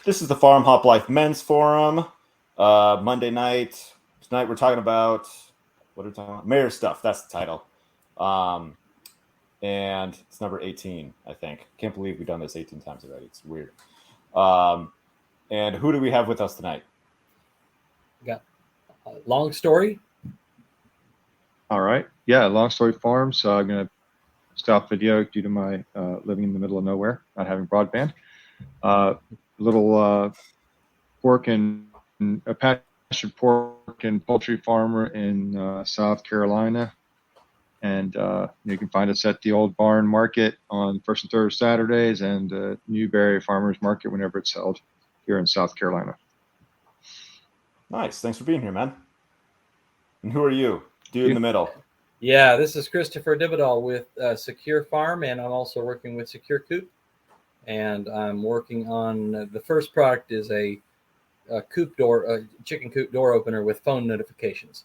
This is the Farm Hop Life Men's Forum. Monday night. Tonight we're talking about what are we talking about? Mayor stuff. That's the title. And it's number 18, I think. Can't believe we've done this 18 times already. It's weird. And who do we have with us tonight? We got Long Story. All right. Yeah, Long Story Farms. So I'm going to stop video due to my living in the middle of nowhere, not having broadband. Little pork and a pastured pork and poultry farmer in South Carolina. And you can find us at the Old Barn Market on first and third Saturdays and Newberry Farmers Market whenever it's held here in South Carolina. Nice. Thanks for being here, man. And who are you? Dude in the middle. Yeah, this is Christopher Dividal with Secure Farm, and I'm also working with Secure Coop. And I'm working on the first product is a chicken coop door opener with phone notifications.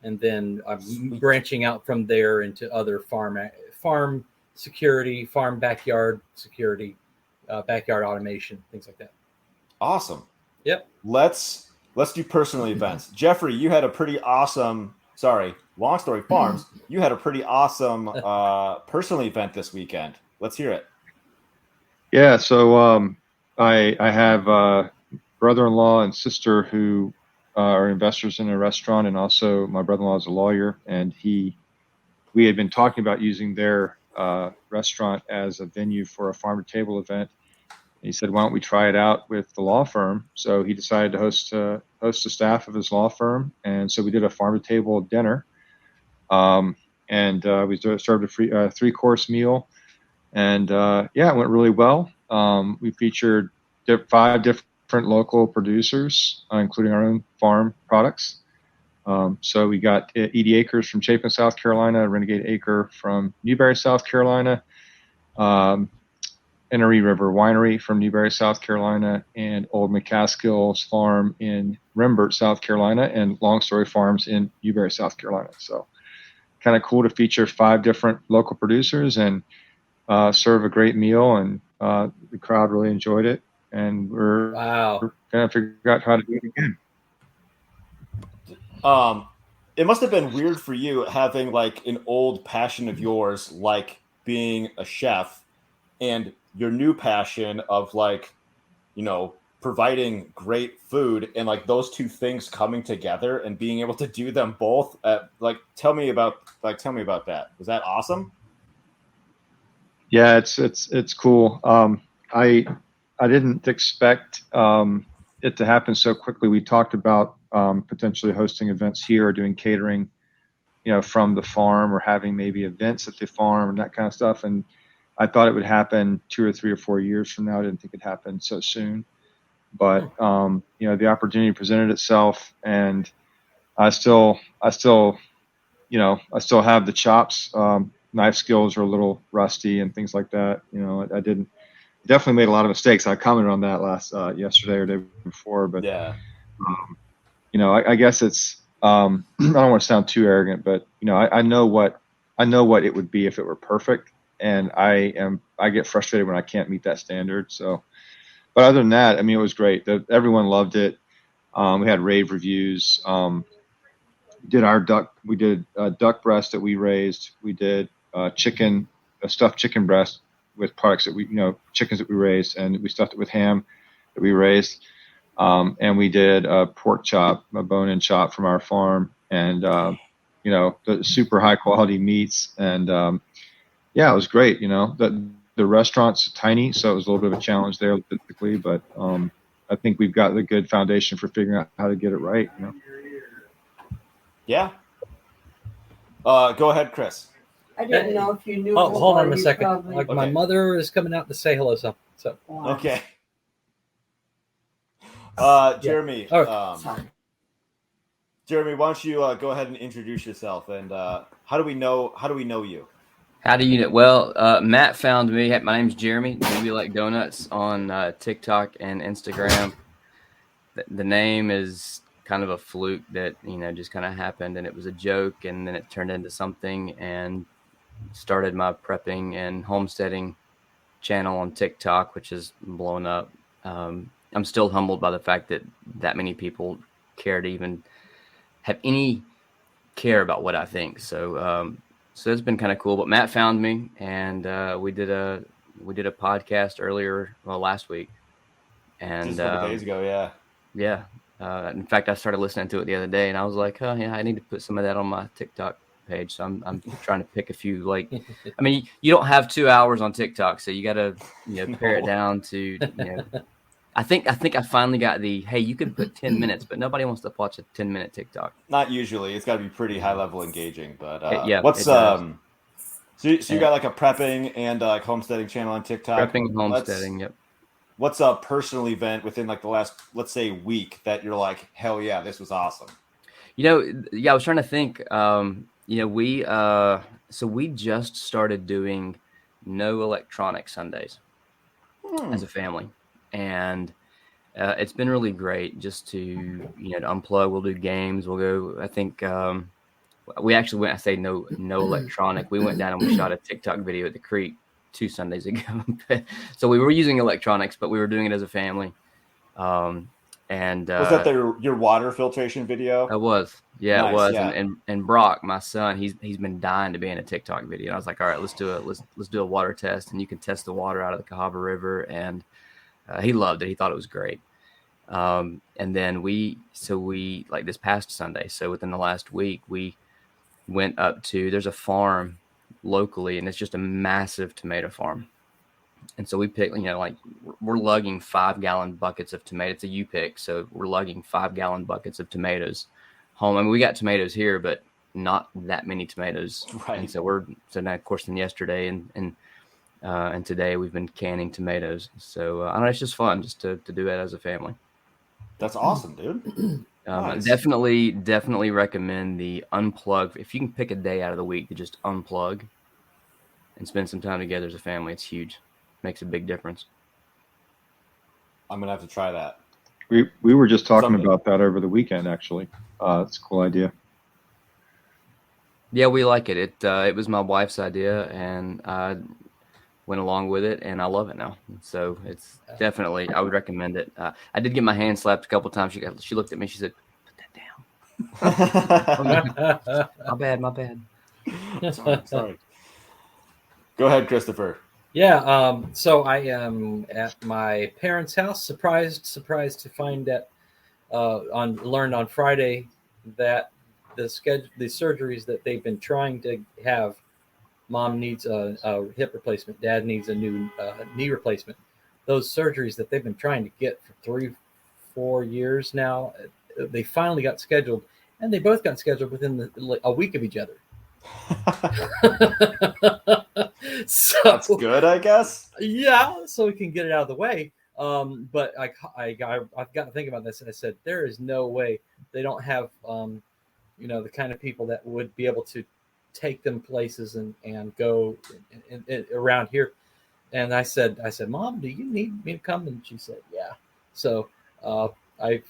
And then I'm branching out from there into other farm security, farm backyard security, backyard automation, things like that. Awesome. Yep. Let's do personal events. Jeffrey, you had a pretty awesome. Sorry, Long Story Farms. You had a pretty awesome personal event this weekend. Let's hear it. Yeah. So I have brother-in-law and sister who are investors in a restaurant, and also my brother-in-law is a lawyer, and we had been talking about using their restaurant as a venue for a farm to table event. And he said, "Why don't we try it out with the law firm?" So he decided to host the staff of his law firm, and so we did a farm to table dinner, and we served a free 3-course meal, and it went really well. We featured 5 different local producers, including our own farm products. So we got Edie Acres from Chapin, South Carolina, Renegade Acre from Newberry, South Carolina, Enoree River Winery from Newberry, South Carolina, and Old McCaskill's Farm in Rembert, South Carolina, and Long Story Farms in Newberry, South Carolina. So kind of cool to feature 5 different local producers and serve a great meal, and the crowd really enjoyed it. And we're going to figure out how to do it again. It must have been weird for you having like an old passion of yours, like being a chef, and your new passion of like, providing great food, and like those two things coming together and being able to do them both. Tell me about that. Was that awesome? Yeah, it's cool. I didn't expect it to happen so quickly. We talked about potentially hosting events here or doing catering, from the farm, or having maybe events at the farm and that kind of stuff. And I thought it would happen 2 or 3 or 4 years from now. I didn't think it'd happen so soon. But the opportunity presented itself, and I still have the chops. Knife skills are a little rusty and things like that. I definitely made a lot of mistakes. I commented on that yesterday or day before, but yeah, I guess it's I don't want to sound too arrogant, but I know what it would be if it were perfect, and I get frustrated when I can't meet that standard. So, but other than that, it was great. Everyone loved it. We had rave reviews. We did duck breast that we raised. We did stuffed chicken breast with products that chickens that we raised, and we stuffed it with ham that we raised. And we did a pork chop, a bone-in chop from our farm, and the super high quality meats. And it was great. The restaurant's tiny, so it was a little bit of a challenge there logistically, but I think we've got a good foundation for figuring out how to get it right. Yeah. Go ahead, Chris. I didn't know if you knew. Oh, hold on a second. My mother is coming out to say hello. So. Okay. Jeremy. Sorry. Jeremy, why don't you go ahead and introduce yourself, and how do we know you? How do you know? Well, Matt found me. My name's Jeremy. Maybe like donuts on TikTok and Instagram. The name is kind of a fluke that just kind of happened, and it was a joke, and then it turned into something, and started my prepping and homesteading channel on TikTok, which is blown up. I'm still humbled by the fact that many people care to even have any care about what I think. So so it's been kind of cool. But Matt found me, and we did a podcast earlier, last week, and Just a couple days ago, yeah. yeah. In fact, I started listening to it the other day, and I was like, oh yeah, I need to put some of that on my TikTok page. So I'm trying to pick a few. Like, I mean, you don't have 2 hours on TikTok, so you got to pare it down to I think I finally got the hey, you can put 10 minutes, but nobody wants to watch a 10-minute TikTok. Not usually. It's got to be pretty high level engaging. But Yeah, what's it does. So you got like a prepping and like homesteading channel on TikTok. Prepping and homesteading. Yep. What's a personal event within like the last, let's say, week that you're like, hell yeah, this was awesome? Yeah, I was trying to think. We just started doing no electronic Sundays as a family, and it's been really great just to to unplug. We'll do games. We'll go. I think we actually went. I say no electronic. We went down and we shot a TikTok video at the creek 2 Sundays ago. So we were using electronics, but we were doing it as a family. And was that your water filtration video? It was. Yeah, nice, it was. Yeah. And Brock, my son, he's been dying to be in a TikTok video. And I was like, all right, let's do it. Let's do a water test, and you can test the water out of the Cahaba River. And he loved it. He thought it was great. And then we like this past Sunday. So within the last week, we went up to, there's a farm locally, and it's just a massive tomato farm. And so we picked, like we're lugging 5-gallon buckets of tomatoes. It's a U-pick, so we're lugging 5-gallon buckets of tomatoes home. I mean, we got tomatoes here, but not that many tomatoes. Right. And so now, of course, yesterday and today we've been canning tomatoes. So I don't know, it's just fun just to do that as a family. That's awesome, dude. Nice. Definitely recommend the unplug. If you can pick a day out of the week to just unplug and spend some time together as a family, it's huge. Makes a big difference. I'm gonna have to try that. We were just talking about that over the weekend, actually. It's a cool idea. Yeah, we like it. It was my wife's idea, and I went along with it, and I love it now. So it's definitely, I would recommend it. I did get my hand slapped a couple times. She looked at me. She said, "Put that down." My bad. Sorry. Go ahead, Christopher. Yeah, so I am at my parents' house. Surprised to find that learned on Friday that the surgeries that they've been trying to have. Mom needs a hip replacement. Dad needs a new knee replacement. Those surgeries that they've been trying to get for 3-4 years now, they finally got scheduled, and they both got scheduled within a week of each other. So that's good, I guess. Yeah, so we can get it out of the way. But I've got to think about this, and I said there is no way they don't have the kind of people that would be able to take them places and go around here. And I said, Mom, do you need me to come? And she said, yeah. So I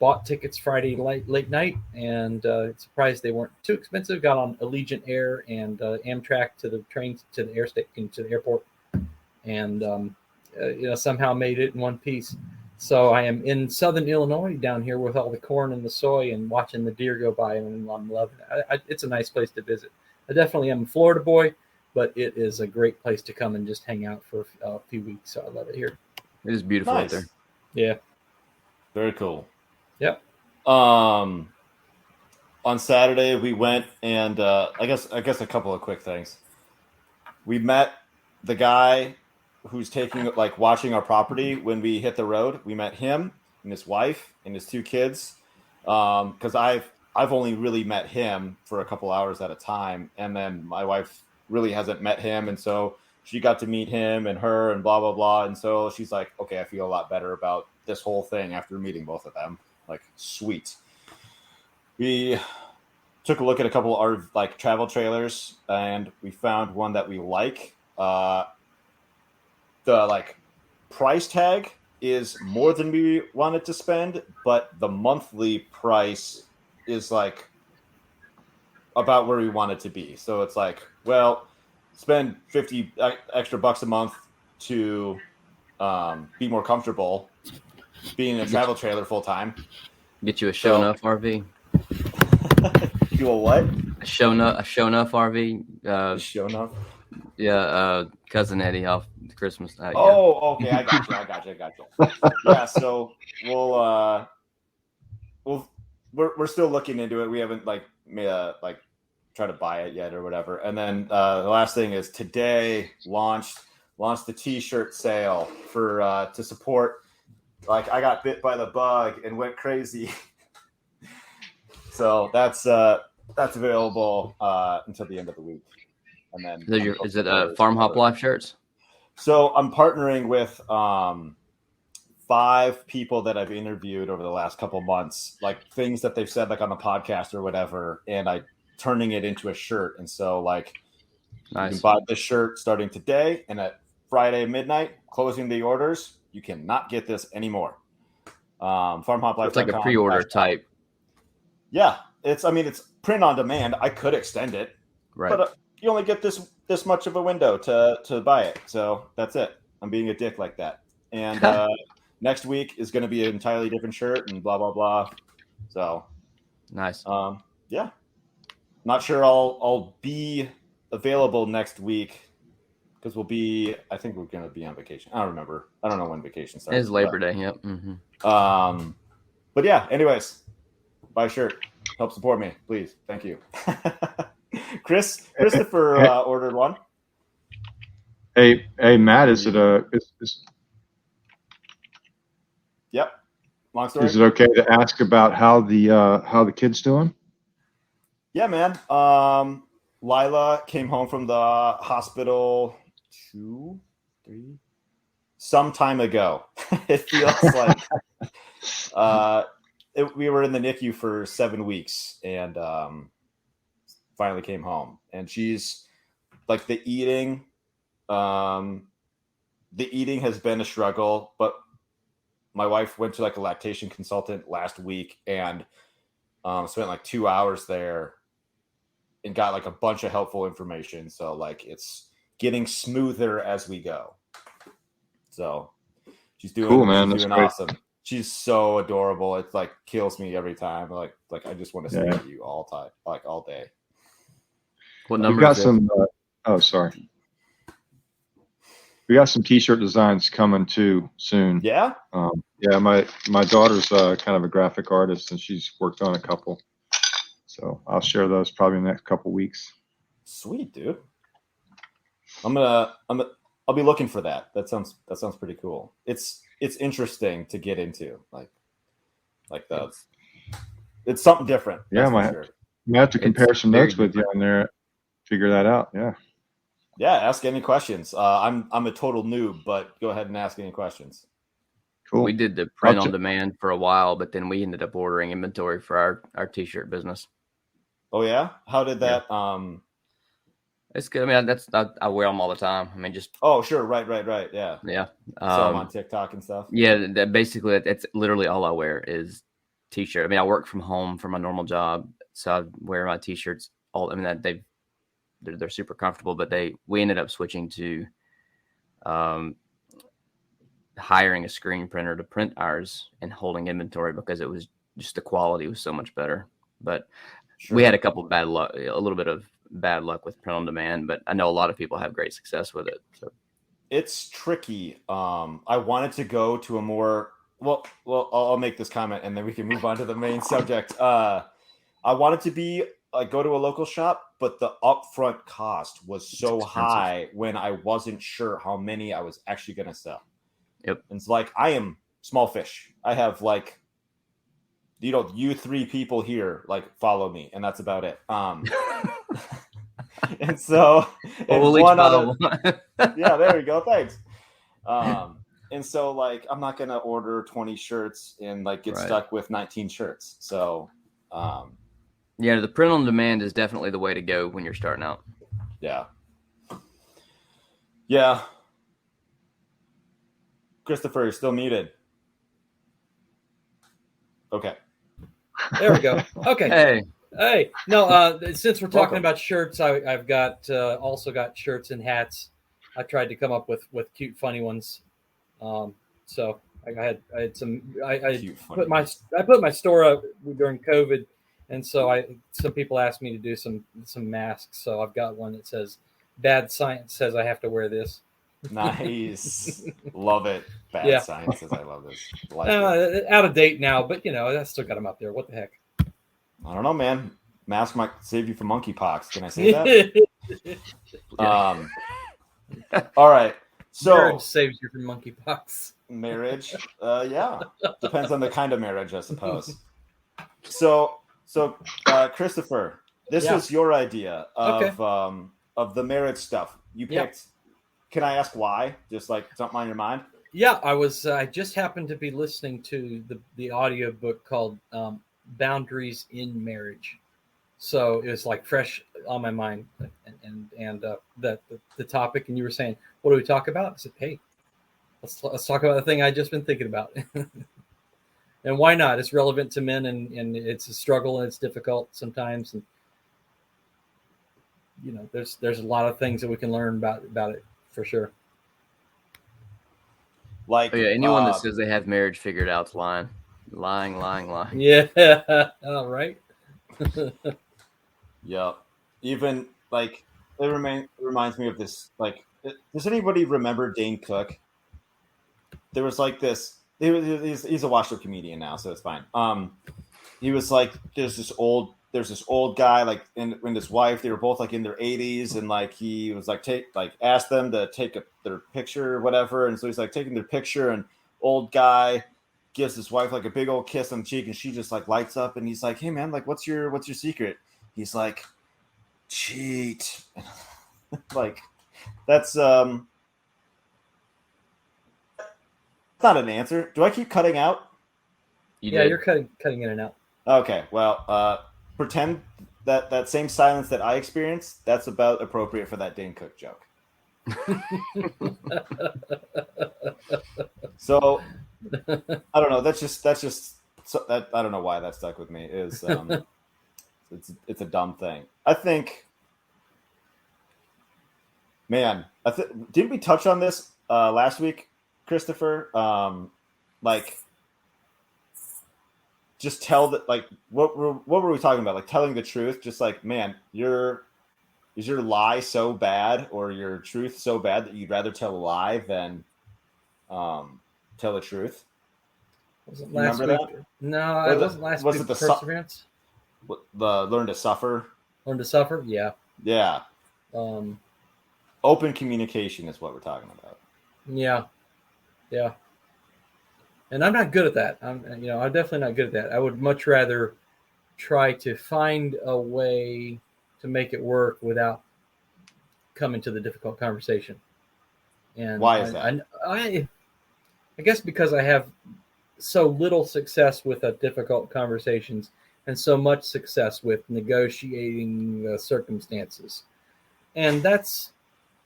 bought tickets Friday late night, and surprised they weren't too expensive. Got on Allegiant Air and Amtrak to the trains to the to the airport, and somehow made it in one piece. So I am in southern Illinois down here with all the corn and the soy and watching the deer go by, and I'm loving it. It's a nice place to visit. I definitely am a Florida boy, but it is a great place to come and just hang out for a few weeks. So I love it here. It is beautiful out there. Yeah. Very cool. Yep. On Saturday we went and I guess a couple of quick things. We met the guy who's watching our property when we hit the road. We met him and his wife and his 2 kids. Because I've only really met him for a couple hours at a time, and then my wife really hasn't met him, and so she got to meet him and her and blah blah blah. And so she's like, okay, I feel a lot better about this whole thing after meeting both of them. Like, sweet. We took a look at a couple of our travel trailers, and we found one that we like. The price tag is more than we wanted to spend, but the monthly price is about where we want it to be. So it's spend 50 extra bucks a month to be more comfortable, being in a travel trailer full time. Get you a show enough RV. You a what? A show enough RV. Show enough. Yeah, cousin Eddie off Christmas. Yeah. Oh, okay. I got you. Yeah, so we're still looking into it. We haven't made a try to buy it yet or whatever. And then the last thing is today launched the t-shirt sale for to support. I got bit by the bug and went crazy. So that's available until the end of the week. And then is it Farm Hop Life shirts? So I'm partnering with 5 people that I've interviewed over the last couple months, things that they've said on the podcast or whatever, and I turning it into a shirt. And so nice. You can buy this shirt starting today, and at Friday midnight, closing the orders, you cannot get this anymore. FarmHopLife. It's like a pre-order type. Yeah, it's print on demand. I could extend it, right? But you only get this much of a window to buy it. So that's it. I'm being a dick like that. And next week is going to be an entirely different shirt and blah, blah, blah. So nice. Yeah. Not sure I'll be available next week because I think we're going to be on vacation. I don't remember. I don't know when vacation starts. It's Labor Day. Yep. Mm-hmm. But yeah, anyways, buy a shirt. Help support me, please. Thank you. Christopher ordered one. Hey, Matt, is it Yep. Long story. Is it okay to ask about how the kid's doing? Yeah, man. Lila came home from the hospital 2, 3 some time ago. It feels like we were in the NICU for 7 weeks and finally came home. And she's the eating has been a struggle, but my wife went to a lactation consultant last week and spent 2 hours there and got a bunch of helpful information. So it's getting smoother as we go. So she's doing cool, man. She's doing awesome. She's so adorable. It kills me every time. I just want to stare at you all time, all day. What number? We got some. Sorry. We got some T-shirt designs coming too soon. Yeah. Yeah. My daughter's kind of a graphic artist, and she's worked on a couple. So I'll share those probably in the next couple weeks. Sweet, dude. I'll be looking for that. That sounds pretty cool. It's interesting to get into. It's something different. Yeah, I have to compare some notes with you on there. Figure that out. Yeah. Yeah. Ask any questions. I'm a total noob, but go ahead and ask any questions. Cool. We did the print on demand for a while, but then we ended up ordering inventory for our t-shirt business. Oh yeah? How did that? It's good. I wear them all the time. Just. Oh sure, right. Yeah. Yeah. So I'm on TikTok and stuff. Yeah, basically it's literally all I wear is t-shirt. I work from home for my normal job, so I wear my t-shirts all. They're super comfortable, but we ended up switching to hiring a screen printer to print ours and holding inventory because it was just the quality was so much better. But we had a little bit of bad luck with print on demand, but I know a lot of people have great success with it. So it's tricky. I wanted to go to a more well, I'll make this comment and then we can move on to the main subject. I wanted to go to a local shop, but the upfront cost was so high when I wasn't sure how many I was actually going to sell. Yep. And it's I am small fish. I have you 3 people here follow me, and that's about it. And so we'll one out of, yeah, there we go. Thanks. And so I'm not gonna order 20 shirts and get stuck with 19 shirts. So yeah, the print on demand is definitely the way to go when you're starting out. Yeah. Yeah. Christopher, you're still muted. Okay. There we go. Okay. Hey. No, since we're talking about shirts, I've got also got shirts and hats. I tried to come up with cute, funny ones. So I had some. I Cute, funny. put my store up during COVID, and so some people asked me to do some masks. So I've got one that says "Bad Science says I have to wear this." Nice. Love it. Bad Yeah. Sciences. I love this. Like it. Out of date now, but I still got them up there. What the heck? I don't know, man. Mask might save you from monkeypox. Can I say that? All right. So Marriage saves you from monkeypox. Marriage, yeah, depends on the kind of marriage, I suppose. So Christopher, this was your idea of the marriage stuff. You picked. Can I ask why? Just like something on your mind? Yeah, I just happened to be listening to the audio book called Boundaries in Marriage. So it was like fresh on my mind, and the topic. And you were saying, what do we talk about? I said, hey, let's talk about the thing I just been thinking about. And why not? It's relevant to men, and it's a struggle, and it's difficult sometimes. And there's a lot of things that we can learn about it for sure. Like, anyone that says they have marriage figured out's lying. Yeah, all right. Yeah, even like it reminds me of this. Like, does anybody remember Dane Cook? There was like this. He's a washed-up comedian now, so it's fine. He was like, there's this old guy, like, and his wife, they were both like in their 80s, and like he was like asked them to take their picture or whatever, and so he's like taking their picture, and old guy gives his wife like a big old kiss on the cheek, and she just like lights up, and he's like, hey man, like what's your secret? He's like, cheat. Like, that's not an answer. Do I keep cutting out? You're cutting in and out. Okay, well, pretend that same silence that I experienced, that's about appropriate for that Dane Cook joke. So I don't know. That's just that I don't know why that stuck with me. It's a dumb thing. I think, man. Did we touch on this last week, Christopher? Like, just tell that. Like, what were we talking about? Like, telling the truth. Just like, man, is your lie so bad or your truth so bad that you'd rather tell a lie than tell the truth? Was it last week? Remember that? No, it wasn't last week. Was it the Perseverance? The learn to suffer? Learn to suffer? Yeah. Yeah. Open communication is what we're talking about. Yeah. Yeah. And I'm not good at that. I'm definitely not good at that. I would much rather try to find a way to make it work without coming to the difficult conversation. And why is that? I guess because I have so little success with difficult conversations and so much success with negotiating circumstances. And that's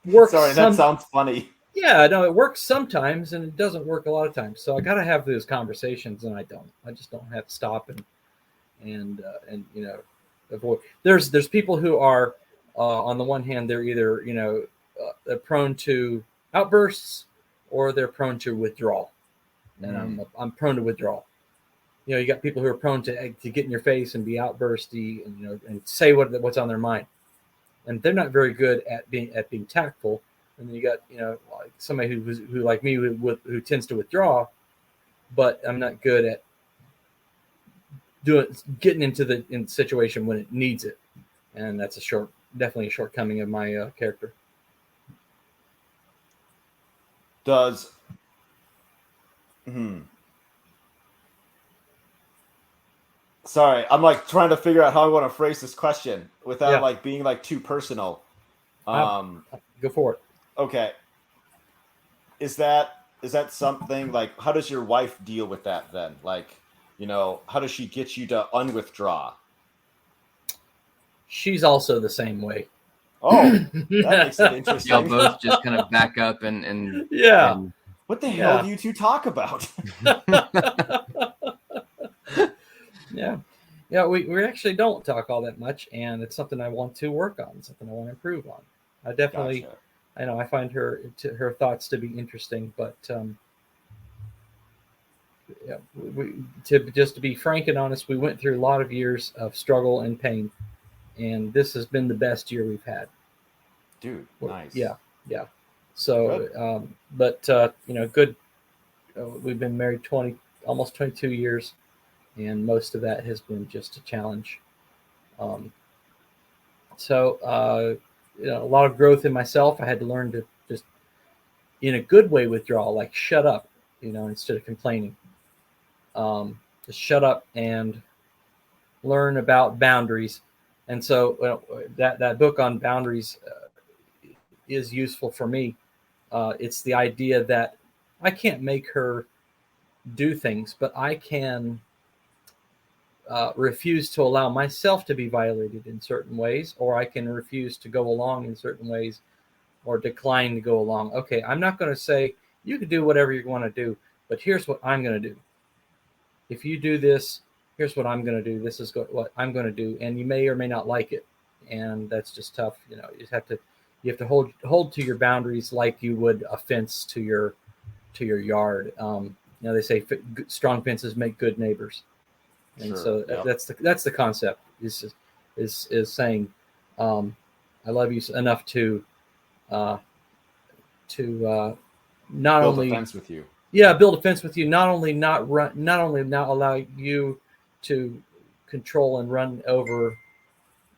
works. Sorry, that sounds funny. Yeah, no, it works sometimes and it doesn't work a lot of times. So I got to have those conversations, and I don't. I just don't have to stop and avoid. There's people who are on the one hand, they're either they're prone to outbursts or they're prone to withdrawal, and I'm prone to withdrawal. You got people who are prone to get in your face and be outbursty and say what's on their mind, and they're not very good at being tactful. And then you got like somebody who like me who tends to withdraw, but I'm not good at getting into the situation when it needs it, and that's definitely a shortcoming of my character. Sorry, I'm like trying to figure out how I want to phrase this question without like being like too personal. Go for it. Okay. Is that something like, how does your wife deal with that then? Like, how does she get you to unwithdraw? She's also the same way. Oh, that makes it interesting. Y'all both just kind of back up and yeah. And... What the hell do you two talk about? Yeah, we actually don't talk all that much, and it's something I want to work on, something I want to improve on. I definitely, Gotcha. I find her thoughts to be interesting, but Yeah. To be frank and honest, we went through a lot of years of struggle and pain, and this has been the best year we've had. Dude, nice. Yeah. So, good. We've been married almost 22 years, and most of that has been just a challenge. A lot of growth in myself. I had to learn to just, in a good way, withdraw, like shut up, instead of complaining. Just shut up and learn about boundaries. And so that book on boundaries is useful for me. It's the idea that I can't make her do things, but I can refuse to allow myself to be violated in certain ways, or I can refuse to go along in certain ways, or decline to go along. Okay, I'm not going to say you can do whatever you want to do, but here's what I'm going to do. If you do this, here's what I'm going to do. This is what I'm going to do, and you may or may not like it, and that's just tough. You have to hold to your boundaries like you would a fence to your yard. They say strong fences make good neighbors, and so that's the concept. Is saying, I love you enough to not build only a fence with you. Yeah, build a fence with you. Not only not allow you to control and run over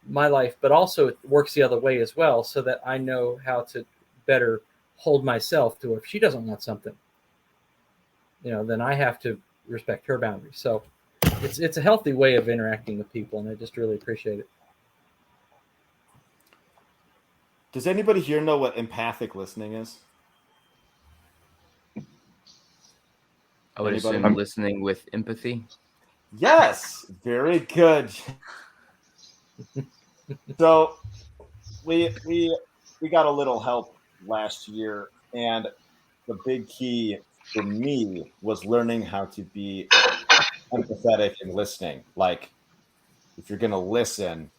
my life, but also it works the other way as well, so that I know how to better hold myself to if she doesn't want something, then I have to respect her boundaries. So it's a healthy way of interacting with people, and I just really appreciate it. Does anybody here know what empathic listening is? I would assume listening with empathy. Yes, very good. So we got a little help last year, and the big key for me was learning how to be empathetic and listening. Like, if you're going to listen,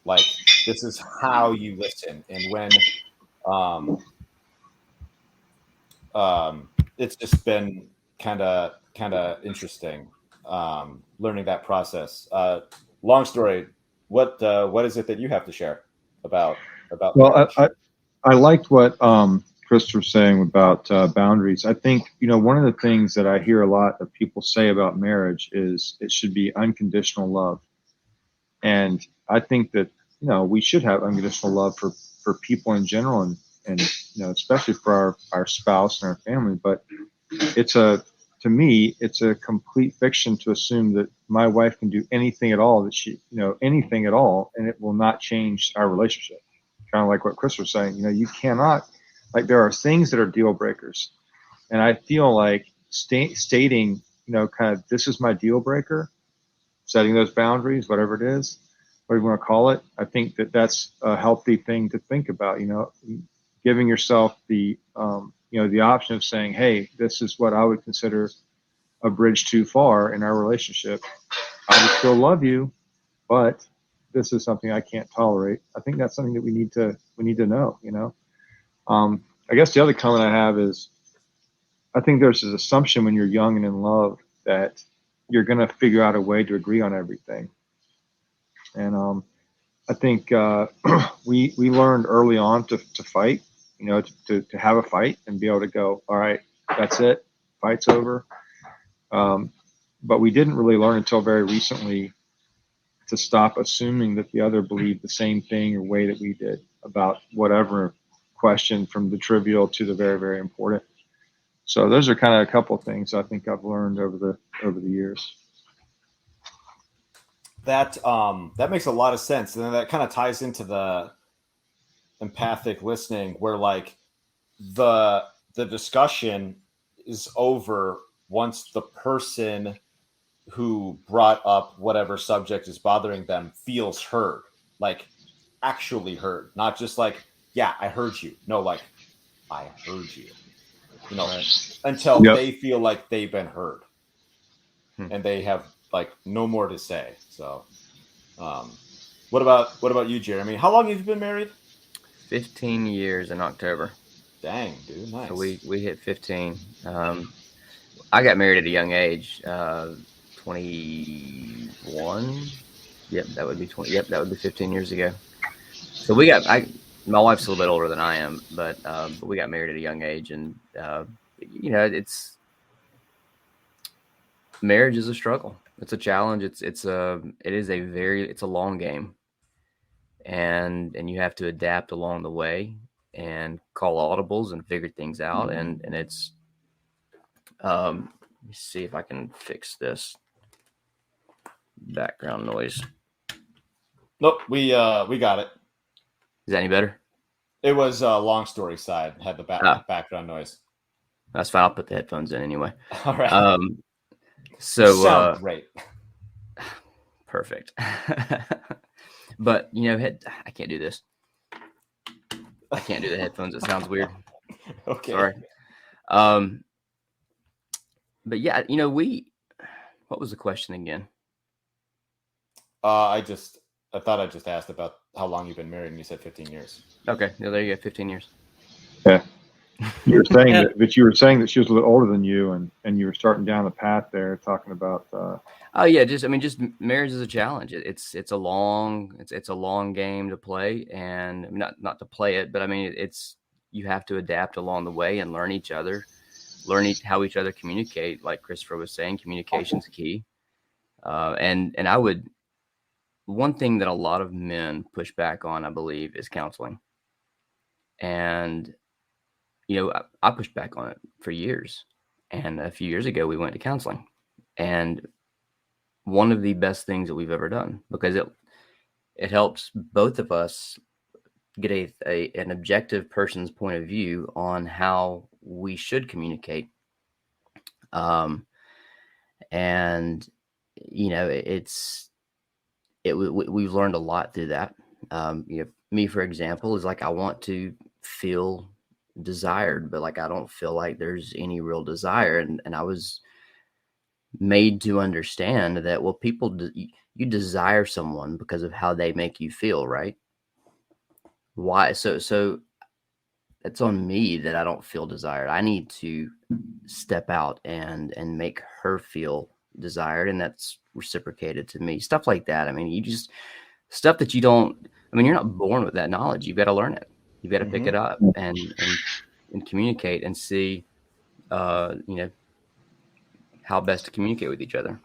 like, this is how you listen. And when it's just been kind of interesting learning that process. Long story. What is it that you have to share about? Well, I liked what Chris was saying about boundaries. I think one of the things that I hear a lot of people say about marriage is it should be unconditional love, and I think that we should have unconditional love for people in general, and especially for our spouse and our family. But to me, it's a complete fiction to assume that my wife can do anything at all anything at all, and it will not change our relationship. Kind of like what Chris was saying, you cannot, like, there are things that are deal breakers. And I feel like stating, kind of, this is my deal breaker, setting those boundaries, whatever it is, whatever you want to call it. I think that that's a healthy thing to think about, giving yourself the option of saying, hey, this is what I would consider a bridge too far in our relationship. I would still love you, but this is something I can't tolerate. I think that's something that we need to know, I guess the other comment I have is, I think there's this assumption when you're young and in love that you're going to figure out a way to agree on everything. And I think we learned early on to fight, to have a fight and be able to go, all right, that's it, fight's over. But we didn't really learn until very recently to stop assuming that the other believed the same thing or way that we did about whatever question, from the trivial to the very, very important. So those are kind of a couple of things I think I've learned over the years. That makes a lot of sense, and then that kind of ties into the empathic listening, where like the discussion is over once the person who brought up whatever subject is bothering them feels heard, like actually heard, not just like, yeah, I heard you. No, like, I heard you, right. Until they feel like they've been heard and they have like no more to say. So what about you, Jeremy? How long have you been married? 15 years in October. Dang, dude, nice. So we hit 15. I got married at a young age, 21. Yep, that would be 20. Yep, that would be 15 years ago. So my wife's a little bit older than I am, but we got married at a young age, and marriage is a struggle. It's a challenge. It is a long game, and you have to adapt along the way and call audibles and figure things out. And it's, let me see if I can fix this background noise. Nope, we got it. Is that any better? It was long story side, had the background noise. That's fine. I'll put the headphones in anyway. All right. So sound great. Perfect. But I can't do this. I can't do the headphones. It sounds weird. Okay. Sorry. But yeah, what was the question again? I thought I just asked about how long you've been married, and you said 15 years. Okay. Yeah, there you go. 15 years. Yeah. You were saying that you were saying that she was a little older than you, and you were starting down the path there, talking about. Oh yeah, just marriage is a challenge. It's a long game to play, and not to play it, but I mean you have to adapt along the way and learn each other, how each other communicate. Like Christopher was saying, communication's key. And one thing that a lot of men push back on, I believe, is counseling. And I pushed back on it for years. And a few years ago, we went to counseling. And one of the best things that we've ever done, because it helps both of us get an objective person's point of view on how we should communicate. And we've learned a lot through that. Me, for example, is like, I want to feel desired, but like I don't feel like there's any real desire, and I was made to understand that, well, you desire someone because of how they make you feel, right? Why? So it's on me that I don't feel desired. I need to step out and make her feel desired, and that's reciprocated to me. Stuff like that. I mean, stuff that you're not born with that knowledge. You've got to learn it. You've got to pick it up and communicate and see, how best to communicate with each other.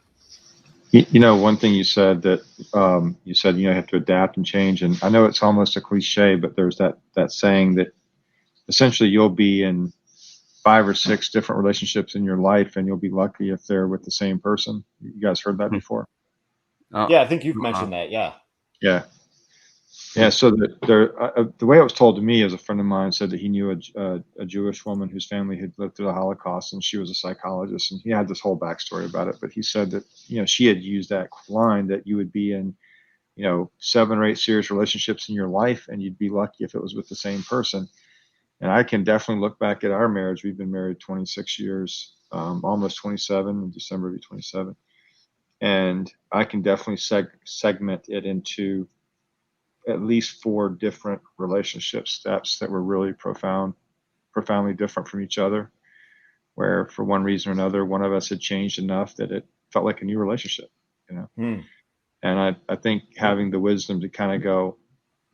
One thing you said that you have to adapt and change, and I know it's almost a cliche, but there's that saying that essentially you'll be in 5 or 6 different relationships in your life, and you'll be lucky if they're with the same person. You guys heard that before? Yeah, I think you've mentioned that. Yeah. So the way it was told to me, as a friend of mine said that he knew a Jewish woman whose family had lived through the Holocaust, and she was a psychologist, and he had this whole backstory about it. But he said that she had used that line that you would be in 7 or 8 serious relationships in your life, and you'd be lucky if it was with the same person. And I can definitely look back at our marriage. We've been married 26 years, almost 27. In December will be 27, and I can definitely segment it into at least 4 different relationship steps that were really profoundly different from each other, where for one reason or another, one of us had changed enough that it felt like a new relationship, And I think having the wisdom to kind of go,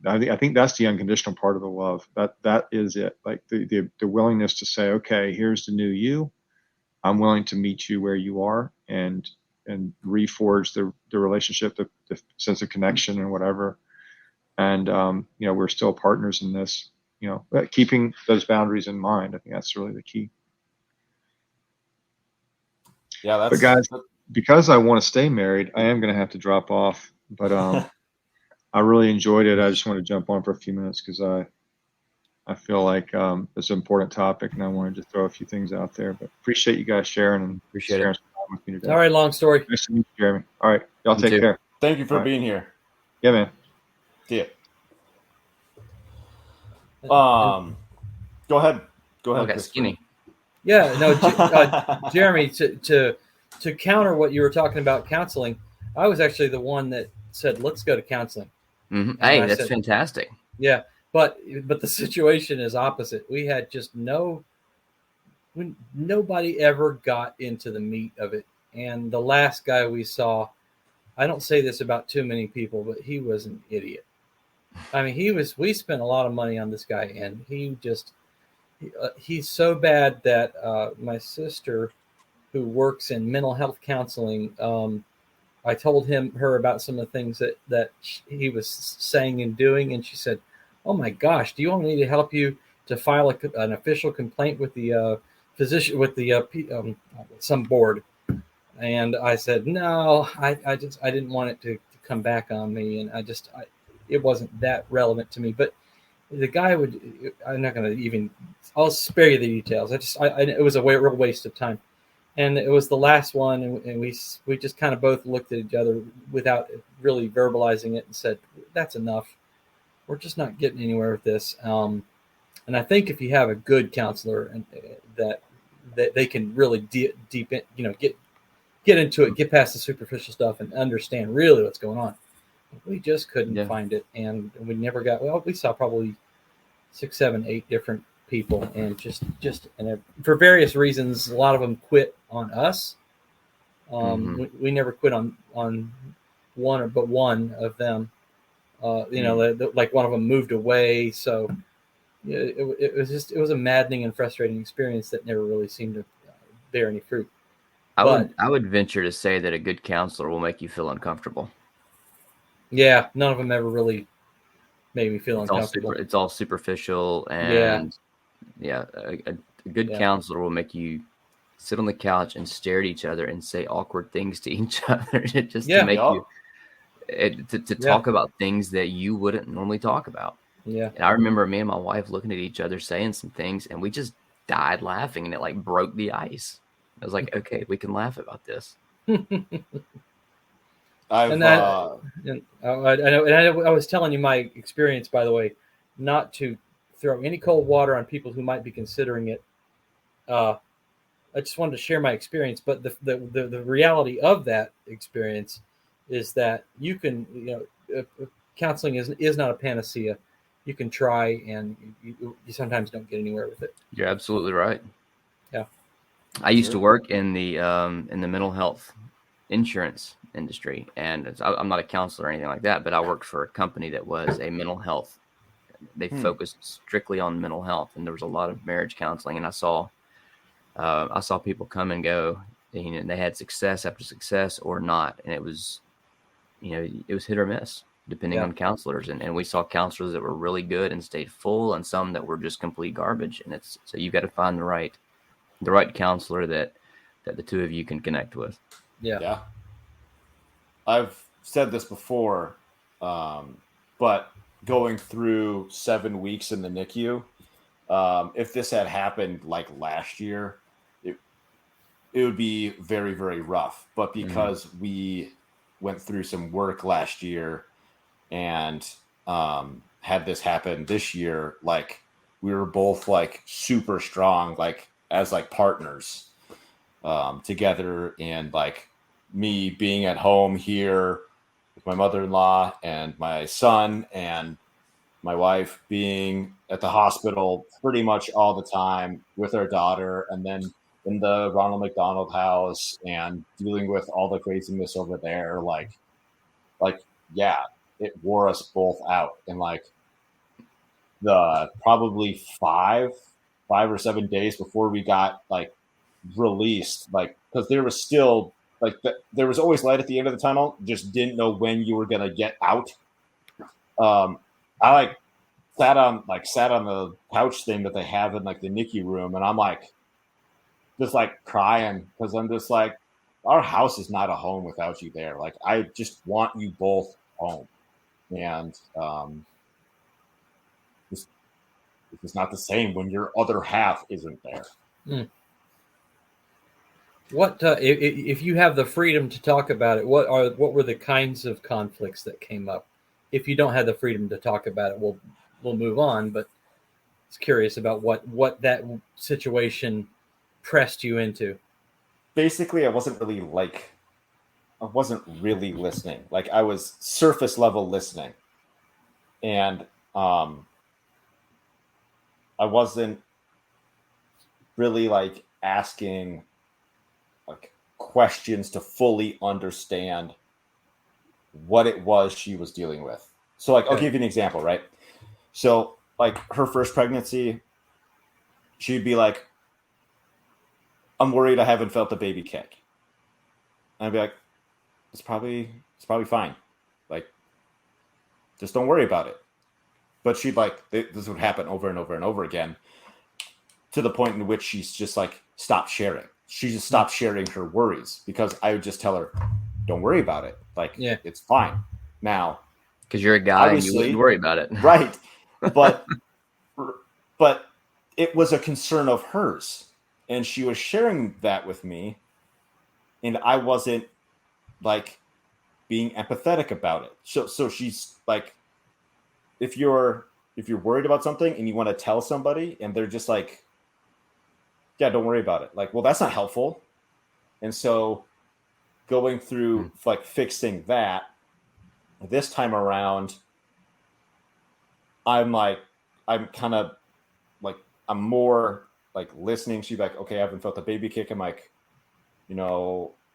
I think that's the unconditional part of the love. That is it. Like the willingness to say, okay, here's the new you. I'm willing to meet you where you are and reforge the relationship, the sense of connection and whatever. And, we're still partners in this, but keeping those boundaries in mind. I think that's really the key. Yeah. But guys, because I want to stay married, I am going to have to drop off, but, I really enjoyed it. I just want to jump on for a few minutes because I feel like it's an important topic, and I wanted to throw a few things out there. But appreciate you guys sharing and Appreciate sharing it. some time with me today. All right, long story. Nice to meet you, Jeremy. All right, y'all You take too. care. Thank you for All right. being here. Yeah, man. See ya. Go ahead. Okay, Christopher. skinny. Yeah, no, Jeremy, to counter what you were talking about counseling, I was actually the one that said, let's go to counseling. Mm-hmm. And Hey, I that's said- fantastic. Yeah, but the situation is opposite. We had just no when nobody ever got into the meat of it. And the last guy we saw, I don't say this about too many people, but he was an idiot. I mean, we spent a lot of money on this guy, and he's so bad that my sister, who works in mental health counseling, I told her about some of the things that he was saying and doing, and she said, "Oh my gosh, do you want me to help you to file an official complaint with the physician, with the some board?" And I said, "No, I didn't want it to come back on me, and it wasn't that relevant to me." But the guy would. I'm not going to even. I'll spare you the details. It was a real waste of time. And it was the last one, and we just kind of both looked at each other without really verbalizing it and said, "That's enough. We're just not getting anywhere with this." And I think if you have a good counselor and that they can really deep in, get into it, get past the superficial stuff, and understand really what's going on. We just couldn't find it, and we never got. Well, we saw probably 6, 7, 8 different people, and for various reasons, a lot of them quit on us. We never quit on one of them. Like one of them moved away, so it was a maddening and frustrating experience that never really seemed to bear any fruit. I would venture to say that a good counselor will make you feel uncomfortable. Yeah, none of them ever really made me feel uncomfortable. It's all superficial, and a good counselor will make you sit on the couch and stare at each other and say awkward things to each other, just to make you talk about things that you wouldn't normally talk about. Yeah, and I remember me and my wife looking at each other, saying some things, and we just died laughing, and it like broke the ice. I was like, okay, we can laugh about this. I was telling you my experience, by the way, not to throw any cold water on people who might be considering it. I just wanted to share my experience, but the reality of that experience is that you can, counseling is not a panacea. You can try, and you sometimes don't get anywhere with it. You're absolutely right. Yeah, I used to work in the mental health insurance industry, and I'm not a counselor or anything like that, but I worked for a company that was a mental health. They focused strictly on mental health, and there was a lot of marriage counseling, and I saw people come and go, and they had success after success or not, and it was hit or miss depending on counselors, and we saw counselors that were really good and stayed full, and some that were just complete garbage. And so you got to find the right counselor that the two of you can connect with. Yeah. I've said this before, but going through 7 weeks in the NICU, if this had happened like last year, it would be very, very rough. But because we went through some work last year and had this happen this year, like we were both like super strong, like as like partners together, and like me being at home here with my mother-in-law and my son, and my wife being at the hospital pretty much all the time with our daughter, and then in the Ronald McDonald House and dealing with all the craziness over there. Like, it wore us both out. And like the probably 5 or 7 days before we got like released, like, because there was still like there was always light at the end of the tunnel, just didn't know when you were gonna get out. I like sat on the couch thing that they have in like the NICU room, and I'm like just like crying because I'm just like, our house is not a home without you there. Like, I just want you both home, and it's not the same when your other half isn't there. What if you have the freedom to talk about it? What were the kinds of conflicts that came up? If you don't have the freedom to talk about it, we'll move on. But I was curious about what that situation pressed you into. Basically, I wasn't really listening. Like, I was surface level listening, and I wasn't really like asking like questions to fully understand what it was she was dealing with. So like, I'll give you an example, right? So like her first pregnancy, she'd be like, I'm worried I haven't felt the baby kick. And I'd be like, it's probably fine. Like, just don't worry about it. But she'd like, this would happen over and over and over again, to the point in which she's just like, stop sharing. She just stopped sharing her worries, because I would just tell her, don't worry about it. Like, it's fine. Now, because you're a guy and you wouldn't worry about it. Right. But it was a concern of hers, and she was sharing that with me, and I wasn't like being empathetic about it. So she's like, if you're worried about something and you want to tell somebody and they're just like, yeah, don't worry about it. Like, well, that's not helpful. And so going through like fixing that this time around, I'm kind of like, I'm more like listening. She's like, okay, I haven't felt the baby kick. I'm like,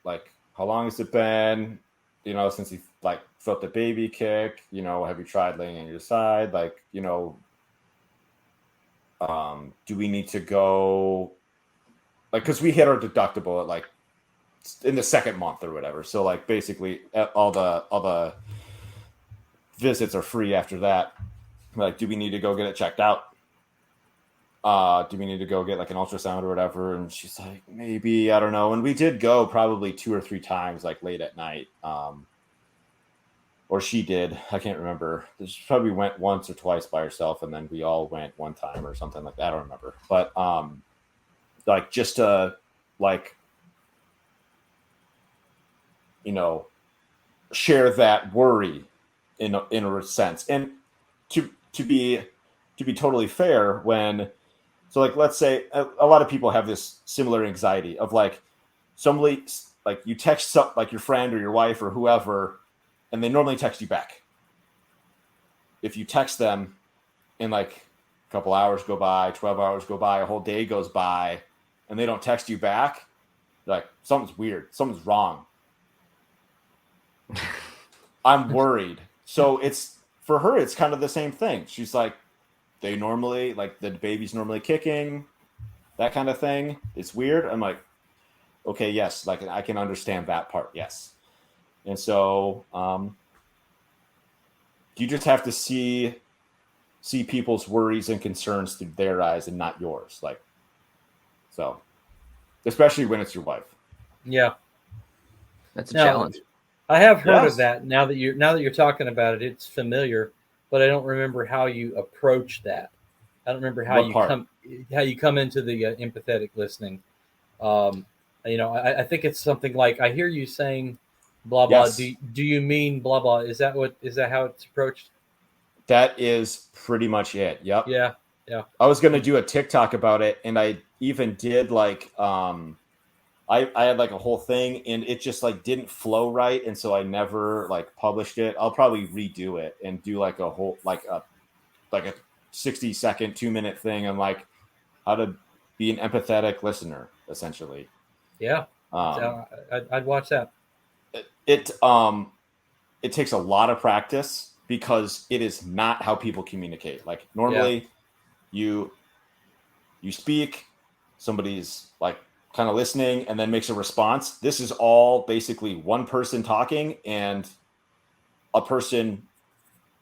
like, how long has it been? Since you like felt the baby kick, have you tried laying on your side? Like, do we need to go? Like, because we hit our deductible at like in the second month or whatever. So like basically all the visits are free after that. Like, do we need to go get it checked out? Do we need to go get like an ultrasound or whatever? And she's like, maybe, I don't know. And we did go probably 2 or 3 times, like late at night. Or she did. I can't remember. She probably went once or twice by herself, and then we all went one time or something like that. I don't remember. But like, just to like, share that worry in a sense. And to be totally fair, so like, let's say a lot of people have this similar anxiety of like, somebody, like, you text like your friend or your wife or whoever, and they normally text you back. If you text them and like a couple hours go by, 12 hours go by, a whole day goes by, and they don't text you back, like, something's weird, something's wrong. I'm worried. So it's, for her, it's kind of the same thing. She's like, they normally, like, the baby's normally kicking, that kind of thing. It's weird. I'm like, okay, yes, like, I can understand that part. Yes. And so you just have to see people's worries and concerns through their eyes and not yours. Like, so, especially when it's your wife. Yeah. That's a challenge. I have heard of that. Now that you're talking about it, it's familiar, but I don't remember how you approach that. I don't remember how you come into the empathetic listening. I think it's something like, I hear you saying blah blah. Yes. Do you mean blah blah? Is that how it's approached? That is pretty much it. Yep. Yeah. I was going to do a TikTok about it, and I even did like I had like a whole thing, and it just like didn't flow right, and so I never like published it. I'll probably redo it and do like a whole like a 60-second, 2-minute thing on like how to be an empathetic listener, essentially. Yeah. I'd watch that. It takes a lot of practice, because it is not how people communicate. Like, normally you speak, somebody's like kind of listening and then makes a response. This is all basically one person talking and a person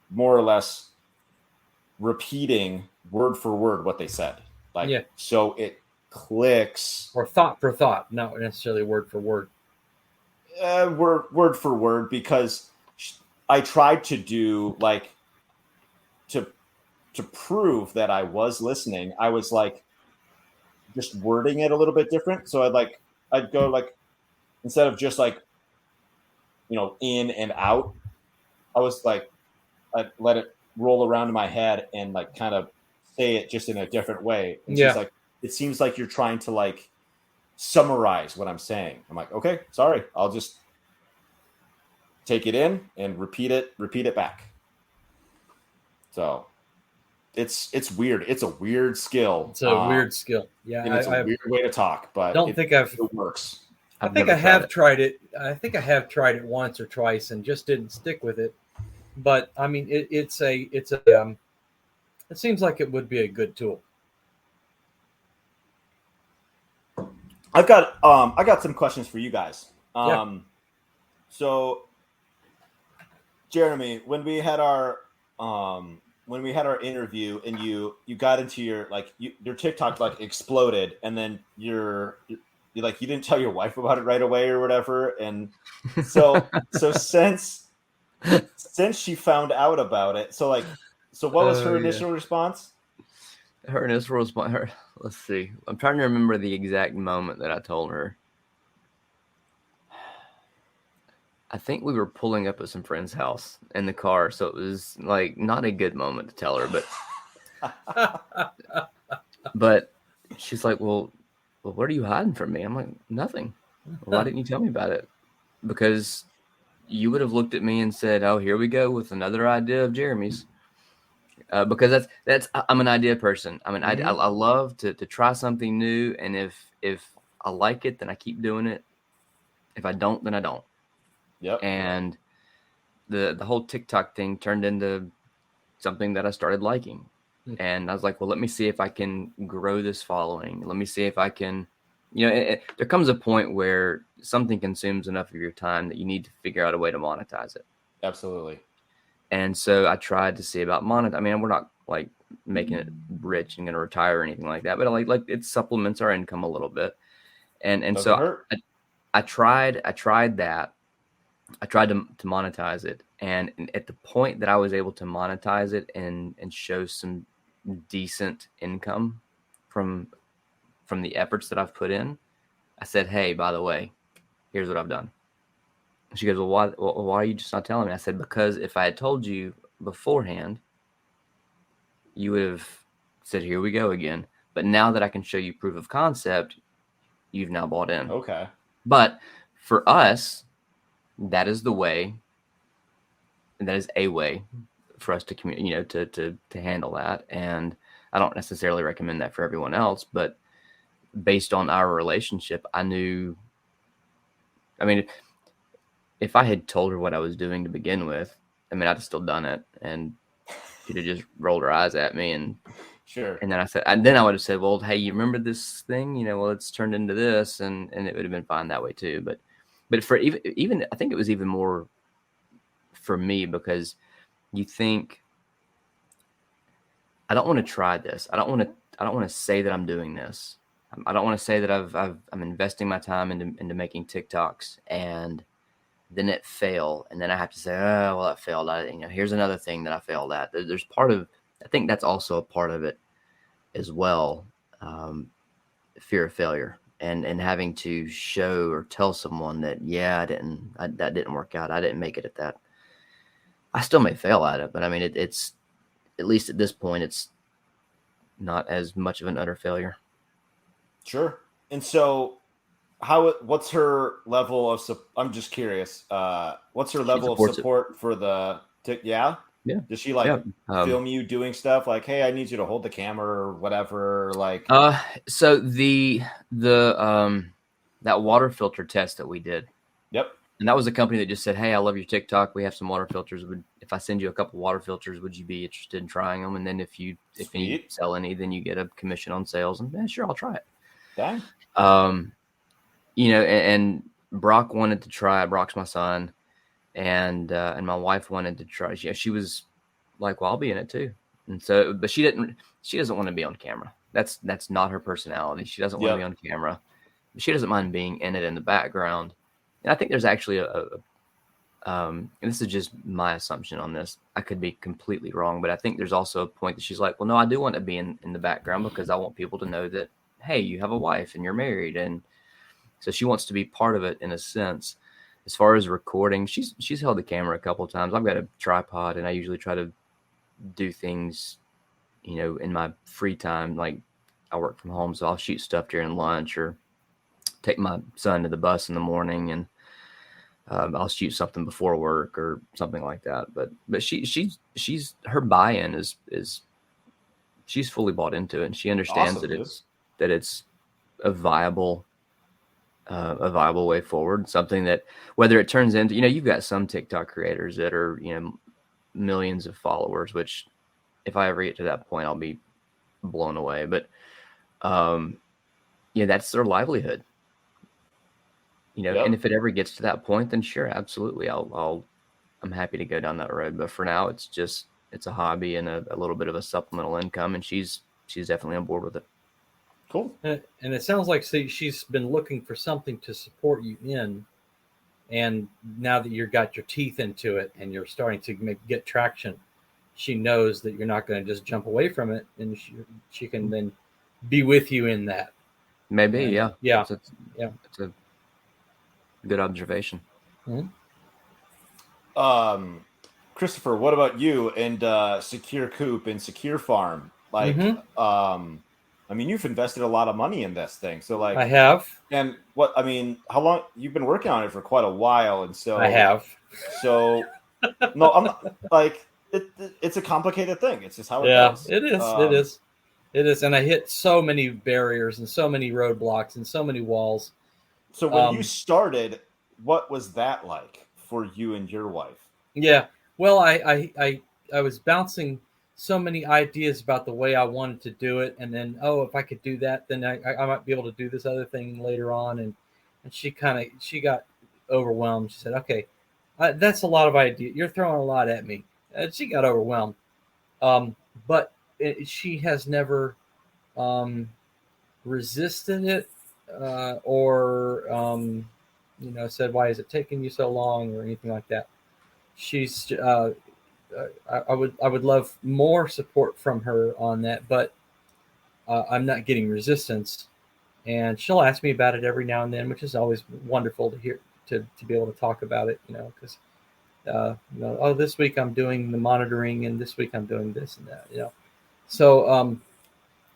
more or less repeating word for word what they said. Like, so it clicks. Or thought for thought, not necessarily word for word. Word for word, because I tried to do like to prove that I was listening. I was like just wording it a little bit different. So I'd go like, instead of just like, in and out, I was like, I'd let it roll around in my head and like kind of say it just in a different way. And she's like, it seems like you're trying to like summarize what I'm saying. I'm like, okay, sorry. I'll just take it in and repeat it back. So it's weird. It's a weird skill. It's a weird skill. Yeah, and it's a weird way to talk, but it works. I think I have tried it. I think I have tried it once or twice and just didn't stick with it. But I mean, it seems like it would be a good tool. I got some questions for you guys. So Jeremy, when we had our interview and you got into your TikTok like exploded, and then you didn't tell your wife about it right away or whatever, and so since she found out about it, so what was her initial response? Her initial response. Let's see. I'm trying to remember the exact moment that I told her. I think we were pulling up at some friend's house in the car, so it was like not a good moment to tell her, but she's like, well, what are you hiding from me? I'm like, nothing. Why didn't you tell me about it? Because you would have looked at me and said, oh, here we go with another idea of Jeremy's. Because I'm an idea person. I mean, I love to try something new, and if I like it, then I keep doing it. If I don't, then I don't. Yep. And the whole TikTok thing turned into something that I started liking. And I was like, well, let me see if I can grow this following. Let me see if I can, there comes a point where something consumes enough of your time that you need to figure out a way to monetize it. Absolutely. And so I tried to see about monetize. I mean, we're not like making it rich and going to retire or anything like that, but like it supplements our income a little bit. And so I tried that. I tried to monetize it, and at the point that I was able to monetize it and show some decent income from the efforts that I've put in, I said, hey, by the way, here's what I've done. She goes, well, why are you just not telling me? I said, because if I had told you beforehand, you would have said, here we go again. But now that I can show you proof of concept, you've now bought in. Okay. But for us, that is the way, and that is a way for us to communicate, to handle that. And I don't necessarily recommend that for everyone else, but based on our relationship, I knew, I mean, if I had told her what I was doing to begin with, I mean, I'd have still done it, and she'd have just rolled her eyes at me. And sure. And then I would have said, well, hey, you remember this thing? Well, it's turned into this, and it would have been fine that way too. But for even I think it was even more for me, because you think, I don't want to try this. I don't want to say that I'm doing this. I don't want to say that I'm investing my time into making TikToks, and then it fail, and then I have to say, oh, well, that failed. Here's another thing that I failed at. There's part of, I think that's also a part of it as well. Fear of failure. And having to show or tell someone that, yeah, that didn't work out. I didn't make it at that. I still may fail at it, but I mean, it's at least at this point, it's not as much of an utter failure. Sure. And so what's her level of, I'm just curious, what's her level of support for the, yeah. Does she film you doing stuff like, hey, I need you to hold the camera or whatever? So the that water filter test that we did. Yep. And that was a company that just said, hey, I love your TikTok. We have some water filters. If I send you a couple water filters, would you be interested in trying them? And then if you sell any, then you get a commission on sales. And sure, I'll try it. Dang. And Brock wanted to try it. Brock's my son. And my wife wanted to try. She was like, well, I'll be in it too. And so, but she doesn't want to be on camera. That's not her personality. She doesn't want to be on camera. She doesn't mind being in it in the background. And I think there's actually and this is just my assumption on this. I could be completely wrong, but I think there's also a point that she's like, well, no, I do want to be in the background because I want people to know that, hey, you have a wife and you're married. And so she wants to be part of it in a sense. As far as recording, she's held the camera a couple of times. I've got a tripod, and I usually try to do things, in my free time. Like, I work from home, so I'll shoot stuff during lunch or take my son to the bus in the morning, and I'll shoot something before work or something like that. But she's her buy-in is she's fully bought into it, and she understands Awesome, that it's a viable way forward. Something that, whether it turns into, you've got some TikTok creators that are, millions of followers, which if I ever get to that point, I'll be blown away. But that's their livelihood. Yep. And if it ever gets to that point, then sure, absolutely, I'm happy to go down that road. But for now, it's a hobby and a little bit of a supplemental income, and she's definitely on board with it. Cool. And it sounds like she's been looking for something to support you in, and now that you've got your teeth into it and you're starting to get traction, she knows that you're not going to just jump away from it, and she can then be with you in that. Maybe, yeah. It's a good observation. Mm-hmm. Christopher, what about you and Secure Coop and Secure Farm? Like, I mean, you've invested a lot of money in this thing, so like I have. And how long you've been working on it for quite a while, and so I have. So no, I'm not, like it's a complicated thing. It's just how it goes. It is, and I hit so many barriers and so many roadblocks and so many walls. So when you started, what was that like for you and your wife? Yeah, well, I was bouncing so many ideas about the way I wanted to do it, and then if I could do that, then I might be able to do this other thing later on. And she got overwhelmed. She said, "Okay, that's a lot of ideas. You're throwing a lot at me." And she got overwhelmed, but she has never resisted it or said, "Why is it taking you so long?" or anything like that. She's I would love more support from her on that, but I'm not getting resistance, and she'll ask me about it every now and then, which is always wonderful to hear, to be able to talk about it, because this week I'm doing the monitoring and this week I'm doing this and that, so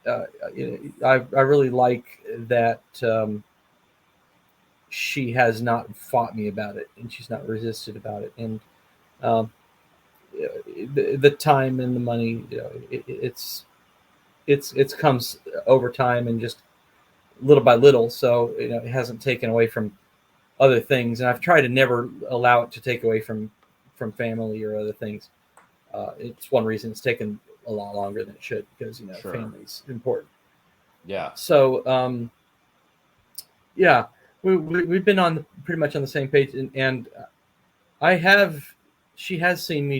I really like that she has not fought me about it, and she's not resisted about it, and the time and the money, it's comes over time and just little by little. So it hasn't taken away from other things, and I've tried to never allow it to take away from family or other things. It's one reason it's taken a lot longer than it should, because Sure. Family's important. Yeah. So we've been pretty much on the same page, and she has seen me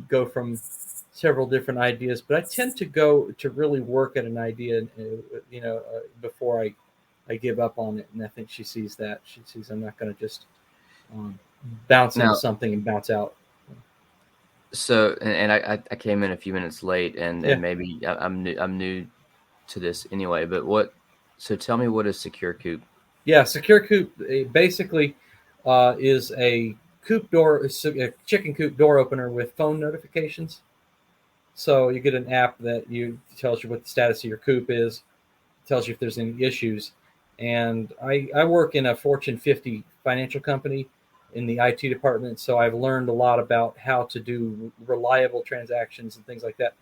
go from several different ideas, but I tend to really work at an idea, before I give up on it. And I think she sees that. She sees I'm not going to just bounce into something and bounce out. So, and I came in a few minutes late, and maybe I'm new to this anyway. But so tell me, what is Secure Coop? Yeah, Secure Coop basically is a chicken coop door opener with phone notifications. So you get an app that tells you what the status of your coop is, tells you if there's any issues. And I work in a Fortune 50 financial company in the IT department, so I've learned a lot about how to do reliable transactions and things like that.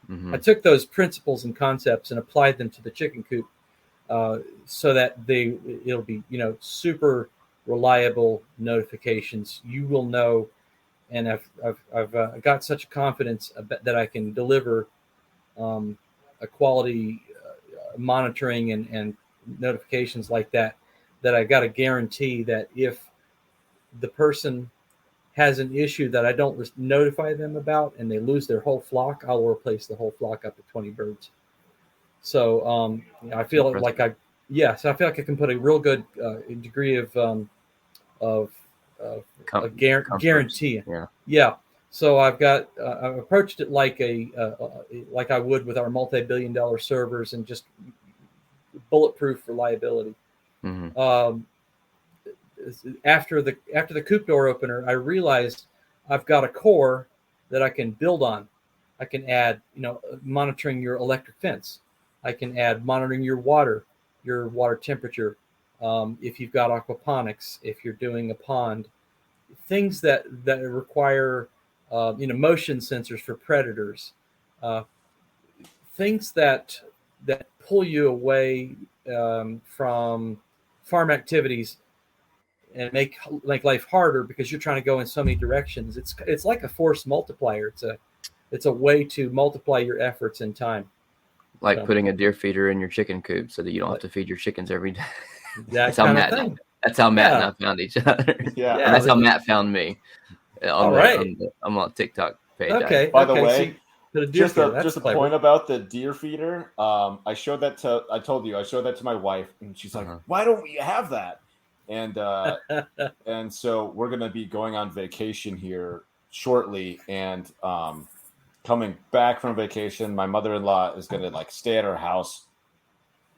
Mm-hmm. I took those principles and concepts and applied them to the chicken coop, so that it'll be super reliable notifications. You will know, and I've got such confidence that I can deliver a quality monitoring and notifications like that I've got to guarantee that if the person has an issue that I don't notify them about and they lose their whole flock, I'll replace the whole flock up to 20 birds. So I feel like I feel like I can put a real good degree of guarantee. Yeah. So I've approached it like like I would with our multi-billion-dollar servers, and just bulletproof reliability. Mm-hmm. After the coop door opener, I realized I've got a core that I can build on. I can add, monitoring your electric fence. I can add monitoring your water temperature. If you've got aquaponics, if you're doing a pond, things that require, motion sensors for predators, things that pull you away from farm activities and make life harder because you're trying to go in so many directions. It's like a force multiplier. It's a way to multiply your efforts in time. Like putting a deer feeder in your chicken coop so that you don't have to feed your chickens every day. That's how Matt and I found each other. Yeah. That's how Matt found me. All right. I'm on TikTok page. Okay. By the way, so just a point about the deer feeder. I told you I showed that to my wife, and she's like, "Why don't we have that?" And and so we're gonna be going on vacation here shortly, and coming back from vacation, my mother-in-law is gonna like stay at our house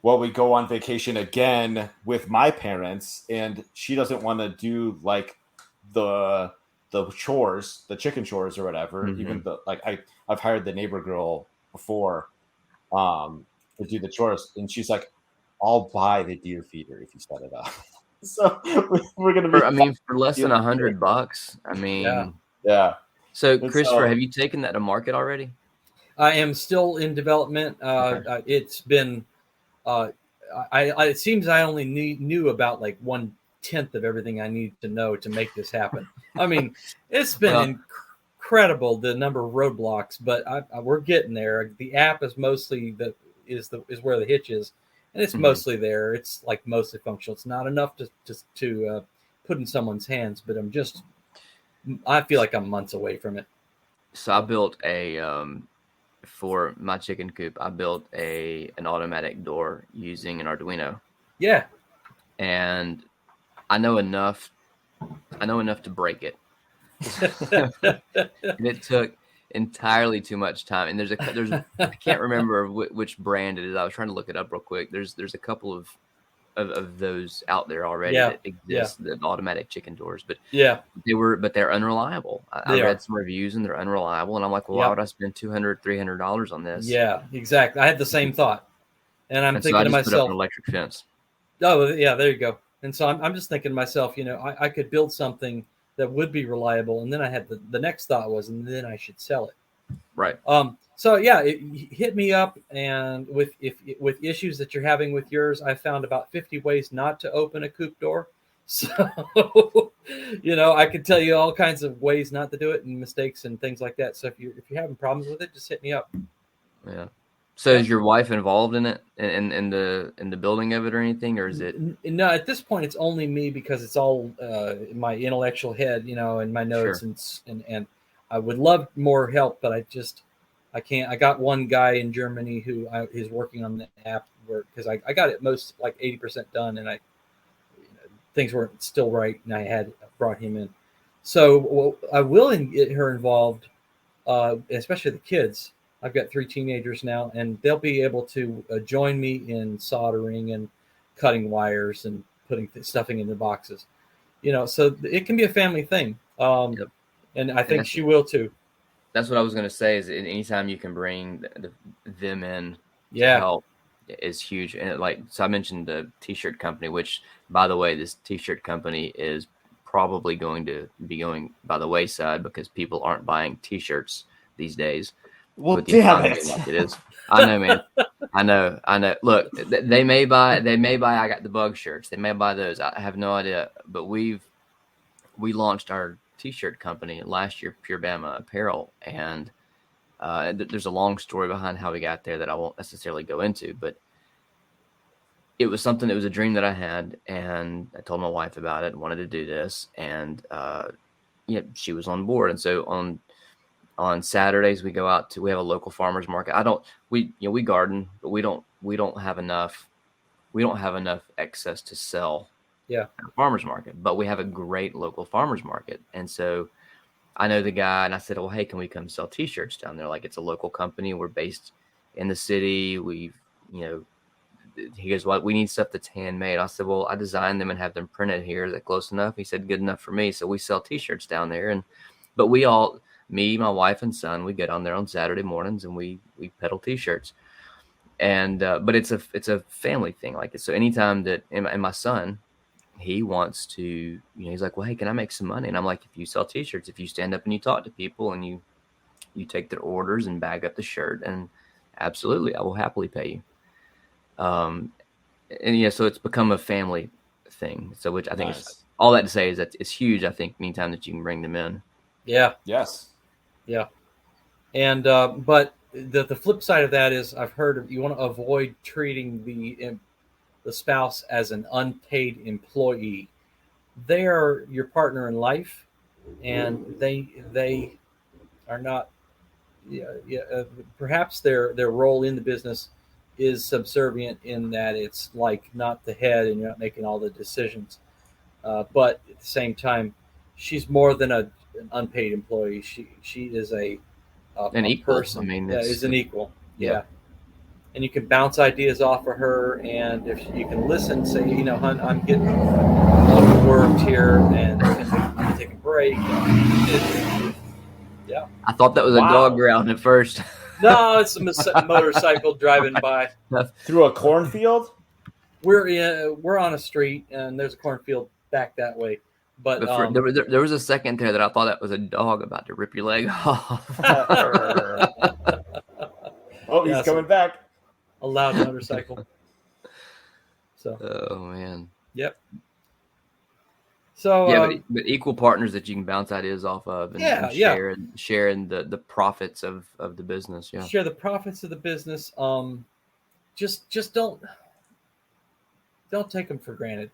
while we go on vacation again with my parents, and she doesn't want to do like the chores, the chicken chores or whatever. Mm-hmm. Even the I've hired the neighbor girl before to do the chores, and she's like, "I'll buy the deer feeder if you set it up." So we're gonna be. For less than $100. I mean, yeah. So, Christopher, have you taken that to market already? I am still in development. It's been. It seems I only knew about like 1/10 of everything I need to know to make this happen. I mean, it's been incredible the number of roadblocks, but we're getting there. The app is mostly is where the hitch is, and it's mostly there. It's like mostly functional. It's not enough to put in someone's hands, but I feel like I'm months away from it. So I built for my chicken coop, I built an automatic door using an Arduino. Yeah. And I know enough to break it. And it took entirely too much time. And there's I can't remember which brand it is. I was trying to look it up real quick. There's a couple of those out there already that exist, the automatic chicken doors, but they're unreliable. I read some reviews and they're unreliable, and I'm like, well, why would I spend $200-$300 on this? Yeah, exactly. I had the same thought, and I'm thinking to myself, put up an electric fence. Oh yeah, there you go. And so I'm just thinking to myself, I could build something that would be reliable, and then I had the next thought was, and then I should sell it. Right. So yeah, hit me up, and with issues that you're having with yours, I found about 50 ways not to open a coop door. So I could tell you all kinds of ways not to do it and mistakes and things like that. So if you're having problems with it, just hit me up. Yeah. So is your wife involved in it, in the building of it or anything, or is it? No, at this point it's only me because it's all my intellectual head, and my notes, and I would love more help, but I can't. I got one guy in Germany who is working on the app because I got it most like 80% done, and things weren't still right, and I had brought him in. So I will get her involved, especially the kids. I've got 3 teenagers now, and they'll be able to join me in soldering and cutting wires and putting stuffing in the boxes. So it can be a family thing, and I think she will too. That's what I was going to say. Is anytime you can bring them in to help is huge. And so I mentioned the T-shirt company, which, by the way, this T-shirt company is probably going to be going by the wayside because people aren't buying T-shirts these days. Well, damn it! Like it is. I know, man. I know. Look, they may buy. I got the bug shirts. They may buy those. I have no idea. But we launched our T-shirt company last year, Pure Bama Apparel, and there's a long story behind how we got there that I won't necessarily go into, but it was something that was a dream that I had, and I told my wife about it, wanted to do this, and she was on board. And so on Saturdays we go out we have a local farmers market. We garden, but we don't have enough excess to sell at a farmer's market, but we have a great local farmer's market. And so I know the guy, and I said, well, hey, can we come sell T-shirts down there? Like, it's a local company. We're based in the city. He goes, well, we need stuff that's handmade. I said, well, I designed them and have them printed here. Is that close enough? He said, good enough for me. So we sell T-shirts down there. But we all, me, my wife and son, we get on there on Saturday mornings and we peddle T-shirts. And, but it's a family thing. Like, so anytime that, and my son, he wants to, he's like, well, hey, can I make some money? And I'm like, if you sell T-shirts, if you stand up and you talk to people and you take their orders and bag up the shirt and absolutely, I will happily pay you. And yeah, so it's become a family thing. So which I think is Nice. all that to say is that it's huge. I think anytime that you can bring them in. Yeah, Yes. yeah. And but the flip side of that is I've heard of, you want to avoid treating the spouse as an unpaid employee. They are your partner in life, and they are not. Perhaps their role in the business is subservient in that it's like not the head, and you're not making all the decisions. But at the same time, she's more than an unpaid employee. She is An a equal. person. I mean, Yeah, it's is an equal. yeah. Yeah. And you can bounce ideas off of her, and if you can listen, say, hun, I'm getting overworked here, and I'm gonna take a break. Yeah. I thought that was Wow. a dog ground at first. No, it's a motorcycle driving by. Through a cornfield? We're on a street, and there's a cornfield back that way. But there was a second there that I thought that was a dog about to rip your leg off. Oh, he's coming back. A loud motorcycle. So. Oh man. Yep. So yeah, but equal partners that you can bounce ideas off of, and sharing the profits of the business. Yeah. Share the profits of the business. Just don't take them for granted.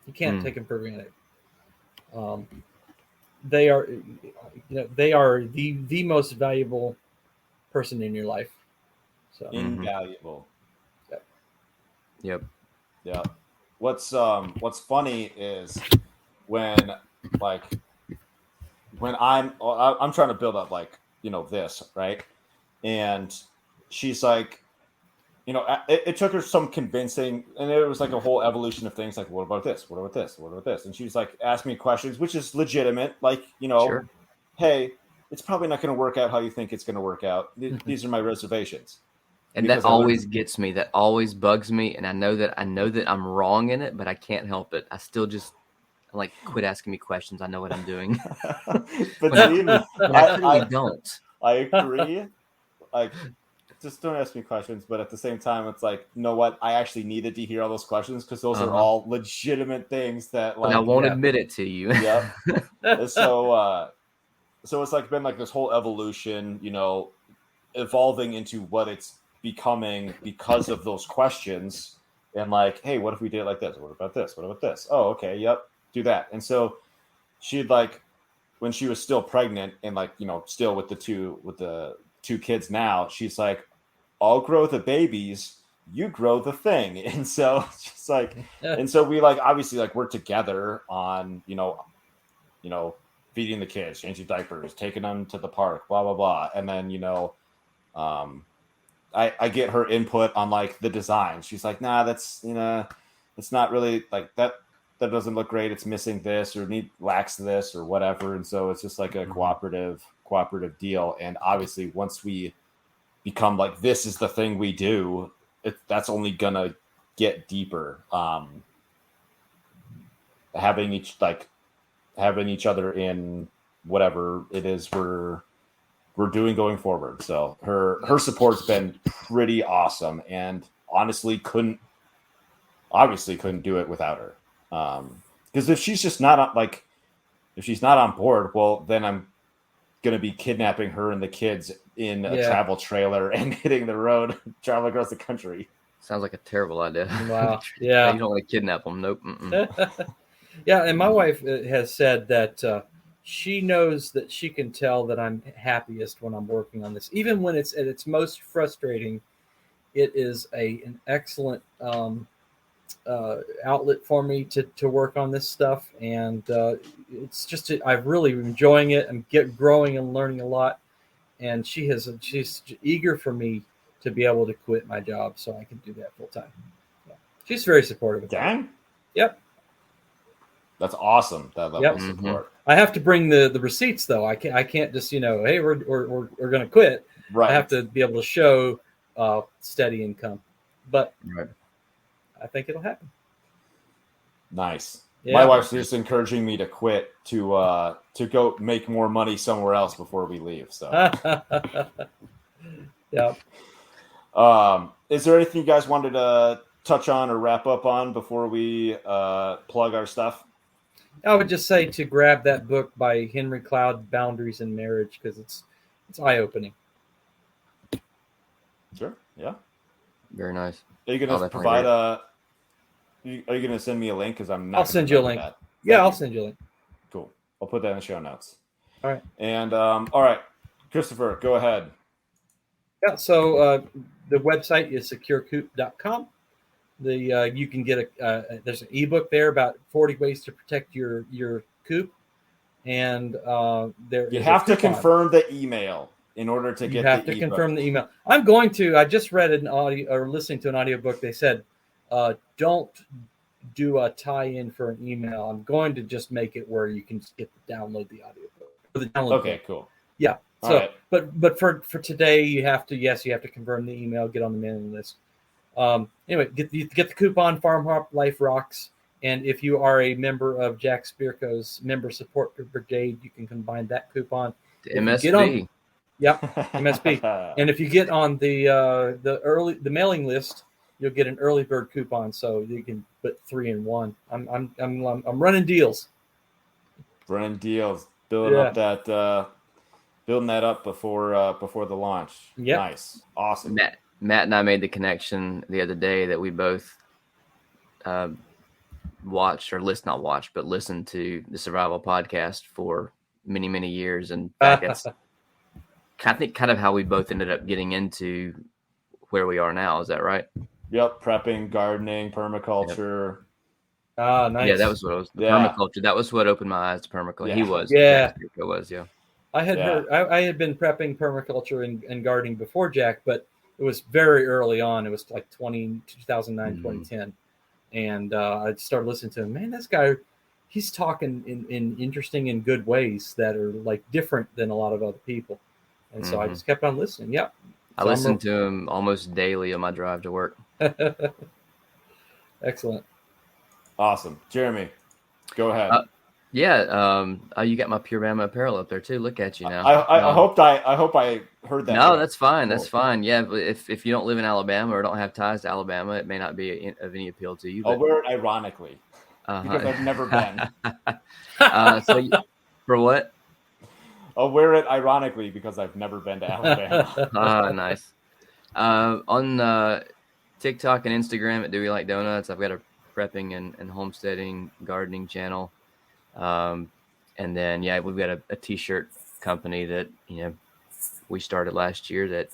You can't take them for granted. They are, they are the most valuable person in your life. So Invaluable. Yep. Yeah. What's funny is when I'm trying to build up this, right? And she's like, it took her some convincing, and it was like a whole evolution of things. Like, what about this? What about this? What about this? And she was like, asking me questions, which is legitimate. Like, Sure. Hey, it's probably not going to work out how you think it's going to work out. These are my reservations. And Because that always gets me. That always bugs me. And I know that I'm wrong in it, but I can't help it. I still just quit asking me questions. I know what I'm doing. But I don't. I agree. Like, just don't ask me questions. But at the same time, it's like, you know what? I actually needed to hear all those questions because those are all legitimate things that I won't admit it to you. Yeah. So it's been this whole evolution, evolving into what it's becoming because of those questions. And hey, what if we did it like this? What about this? What about this? Oh, okay. Yep. Do that. And so she'd when she was still pregnant and still with the two kids now, she's like, I'll grow the babies, you grow the thing. And so she's like, and so we obviously we're together on, feeding the kids, changing diapers, taking them to the park, blah, blah, blah. And then, I get her input on the design. She's like, nah, that's, it's not really that doesn't look great. It's missing this or lacks this or whatever. And so it's just a cooperative deal. And obviously once we become this is the thing we do, that's only gonna get deeper. Having each other in whatever it is we're doing going forward. So her support's been pretty awesome, and honestly couldn't do it without her. Because if she's just not if she's not on board, well, then I'm gonna be kidnapping her and the kids in a travel trailer and hitting the road, traveling across the country. Sounds like a terrible idea. Wow. Yeah. You don't want to kidnap them. Nope. Yeah, and my wife has said that she knows that she can tell that I'm happiest when I'm working on this. Even when it's at its most frustrating, it is an excellent outlet for me to work on this stuff. And it's just, I'm really enjoying it. I'm growing and learning a lot. And she's eager for me to be able to quit my job so I can do that full time. Yeah. She's very supportive of Dang. that. Yep. That's awesome. That level of support. I have to bring the receipts though. I can't just hey, we're going to quit. Right. I have to be able to show steady income, but I think it'll happen. Nice. Yeah. My wife's just encouraging me to quit to go make more money somewhere else before we leave. So yeah. Is there anything you guys wanted to touch on or wrap up on before we plug our stuff? I would just say to grab that book by Henry Cloud, Boundaries in Marriage, because it's eye-opening. Sure. Yeah. Very nice. Are you going I'll to definitely provide read Are you going to send me a link? Because I'm not. I'll send you a link. Yeah, I'll send you a link. Cool. I'll put that in the show notes. All right. And all right, Christopher, go ahead. Yeah. So the website is securecoop.com. You can get there's an ebook there about 40 ways to protect your coop, and there You have to confirm the email in order to get. You have to confirm the email. I'm going to. I just read an audio or listening to an audiobook. They said, don't do a tie-in for an email. I'm going to just make it where you can get to download the audiobook. Or the download Okay, book. cool. Yeah. All So, right. but for today, you have to confirm the email, get on the mailing list. Anyway, get the coupon Farm Hop Life Rocks, and if you are a member of Jack Spirko's Member Support Brigade, you can combine that coupon. The MSB. MSB. And if you get on the mailing list, you'll get an early bird coupon, so you can put 3 in 1. I'm running deals. Running deals, building that up before the launch. Yep. Nice, awesome. Matt and I made the connection the other day that we both listened to the Survival Podcast for many, many years. And that's I think kind of how we both ended up getting into where we are now. Is that right? Yep. Prepping, gardening, permaculture. Ah, nice. Yeah, that was what it was. Permaculture. That was what opened my eyes to permaculture. Yeah. He was. Yeah. It was, yeah. I had heard. I had been prepping permaculture and gardening before Jack, but it was very early on. It was like 2009, 2010. And I started listening to him. Man, this guy, he's talking in interesting and good ways that are like different than a lot of other people. And so I just kept on listening. Yep. I listened to him almost daily on my drive to work. Excellent. Awesome. Jeremy, go ahead. You got my Pure Bama apparel up there too. Look at you now. I hope I heard that. No, right. that's fine. That's fine. Yeah, but if you don't live in Alabama or don't have ties to Alabama, it may not be of any appeal to you. I'll wear it ironically because I've never been. For what? I'll wear it ironically because I've never been to Alabama. Nice. On TikTok and Instagram at Do We Like Donuts, I've got a prepping and homesteading gardening channel. And then, we've got a t-shirt company that, we started last year that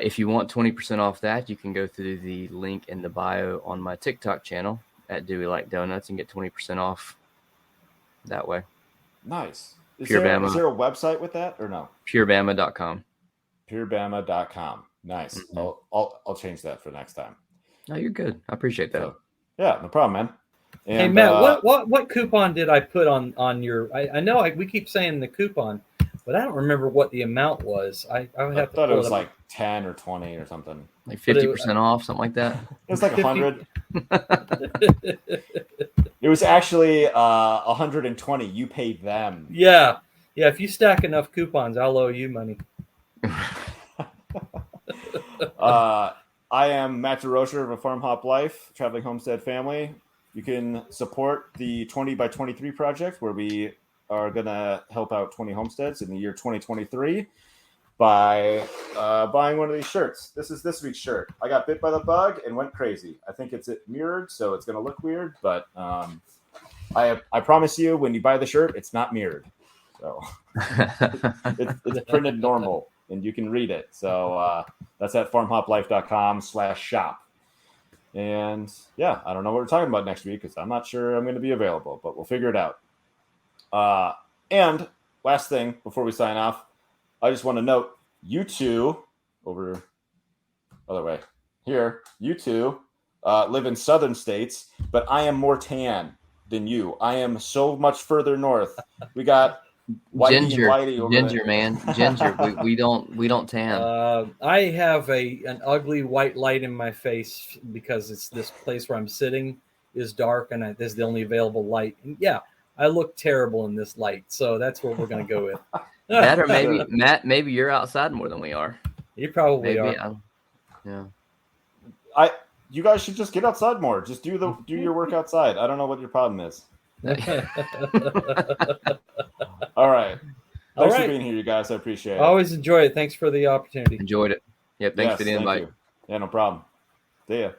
if you want 20% off that, you can go through the link in the bio on my TikTok channel at Do We Like Donuts and get 20% off that way. Nice. Is Pure there Bama. Is there a website with that or no? Purebama.com. Purebama.com. Nice. Mm-hmm. I'll change that for next time. No, you're good. I appreciate that. So, yeah, no problem, man. And, hey Matt, what coupon did I put on your? I know we keep saying the coupon, but I don't remember what the amount was. I thought it was like 10 or 20 or something. Like 50% off, something like that. It was like 100. It was actually 120. You paid them. Yeah. If you stack enough coupons, I'll owe you money. I am Matt DeRocher of A Farm Hop Life, Traveling Homestead Family. You can support the 20 by 23 project, where we are going to help out 20 homesteads in the year 2023 by buying one of these shirts. This is this week's shirt. I got bit by the bug and went crazy. I think it's mirrored, so it's going to look weird, but I promise you, when you buy the shirt, it's not mirrored. So it's printed normal, and you can read it. So that's at farmhoplife.com/shop. And yeah, I don't know what we're talking about next week because I'm not sure I'm going to be available, but we'll figure it out. And last thing before we sign off, I just want to note you two over other way here. You two live in southern states, but I am more tan than you. I am so much further north. We got Ginger, over Ginger, there. man, Ginger. we don't tan. I have an ugly white light in my face because it's this place where I'm sitting is dark and this is the only available light. And yeah, I look terrible in this light, so that's what we're going to go with. That or maybe Matt, maybe you're outside more than we are. You probably Maybe are. Yeah. You guys should just get outside more. Just do your work outside. I don't know what your problem is. All right. All Thanks for right. being here, you guys. I appreciate it. Always enjoy it. Thanks for the opportunity. Enjoyed it. Yep. Thanks Yes, for the thank invite. you. Yeah, no problem. See ya.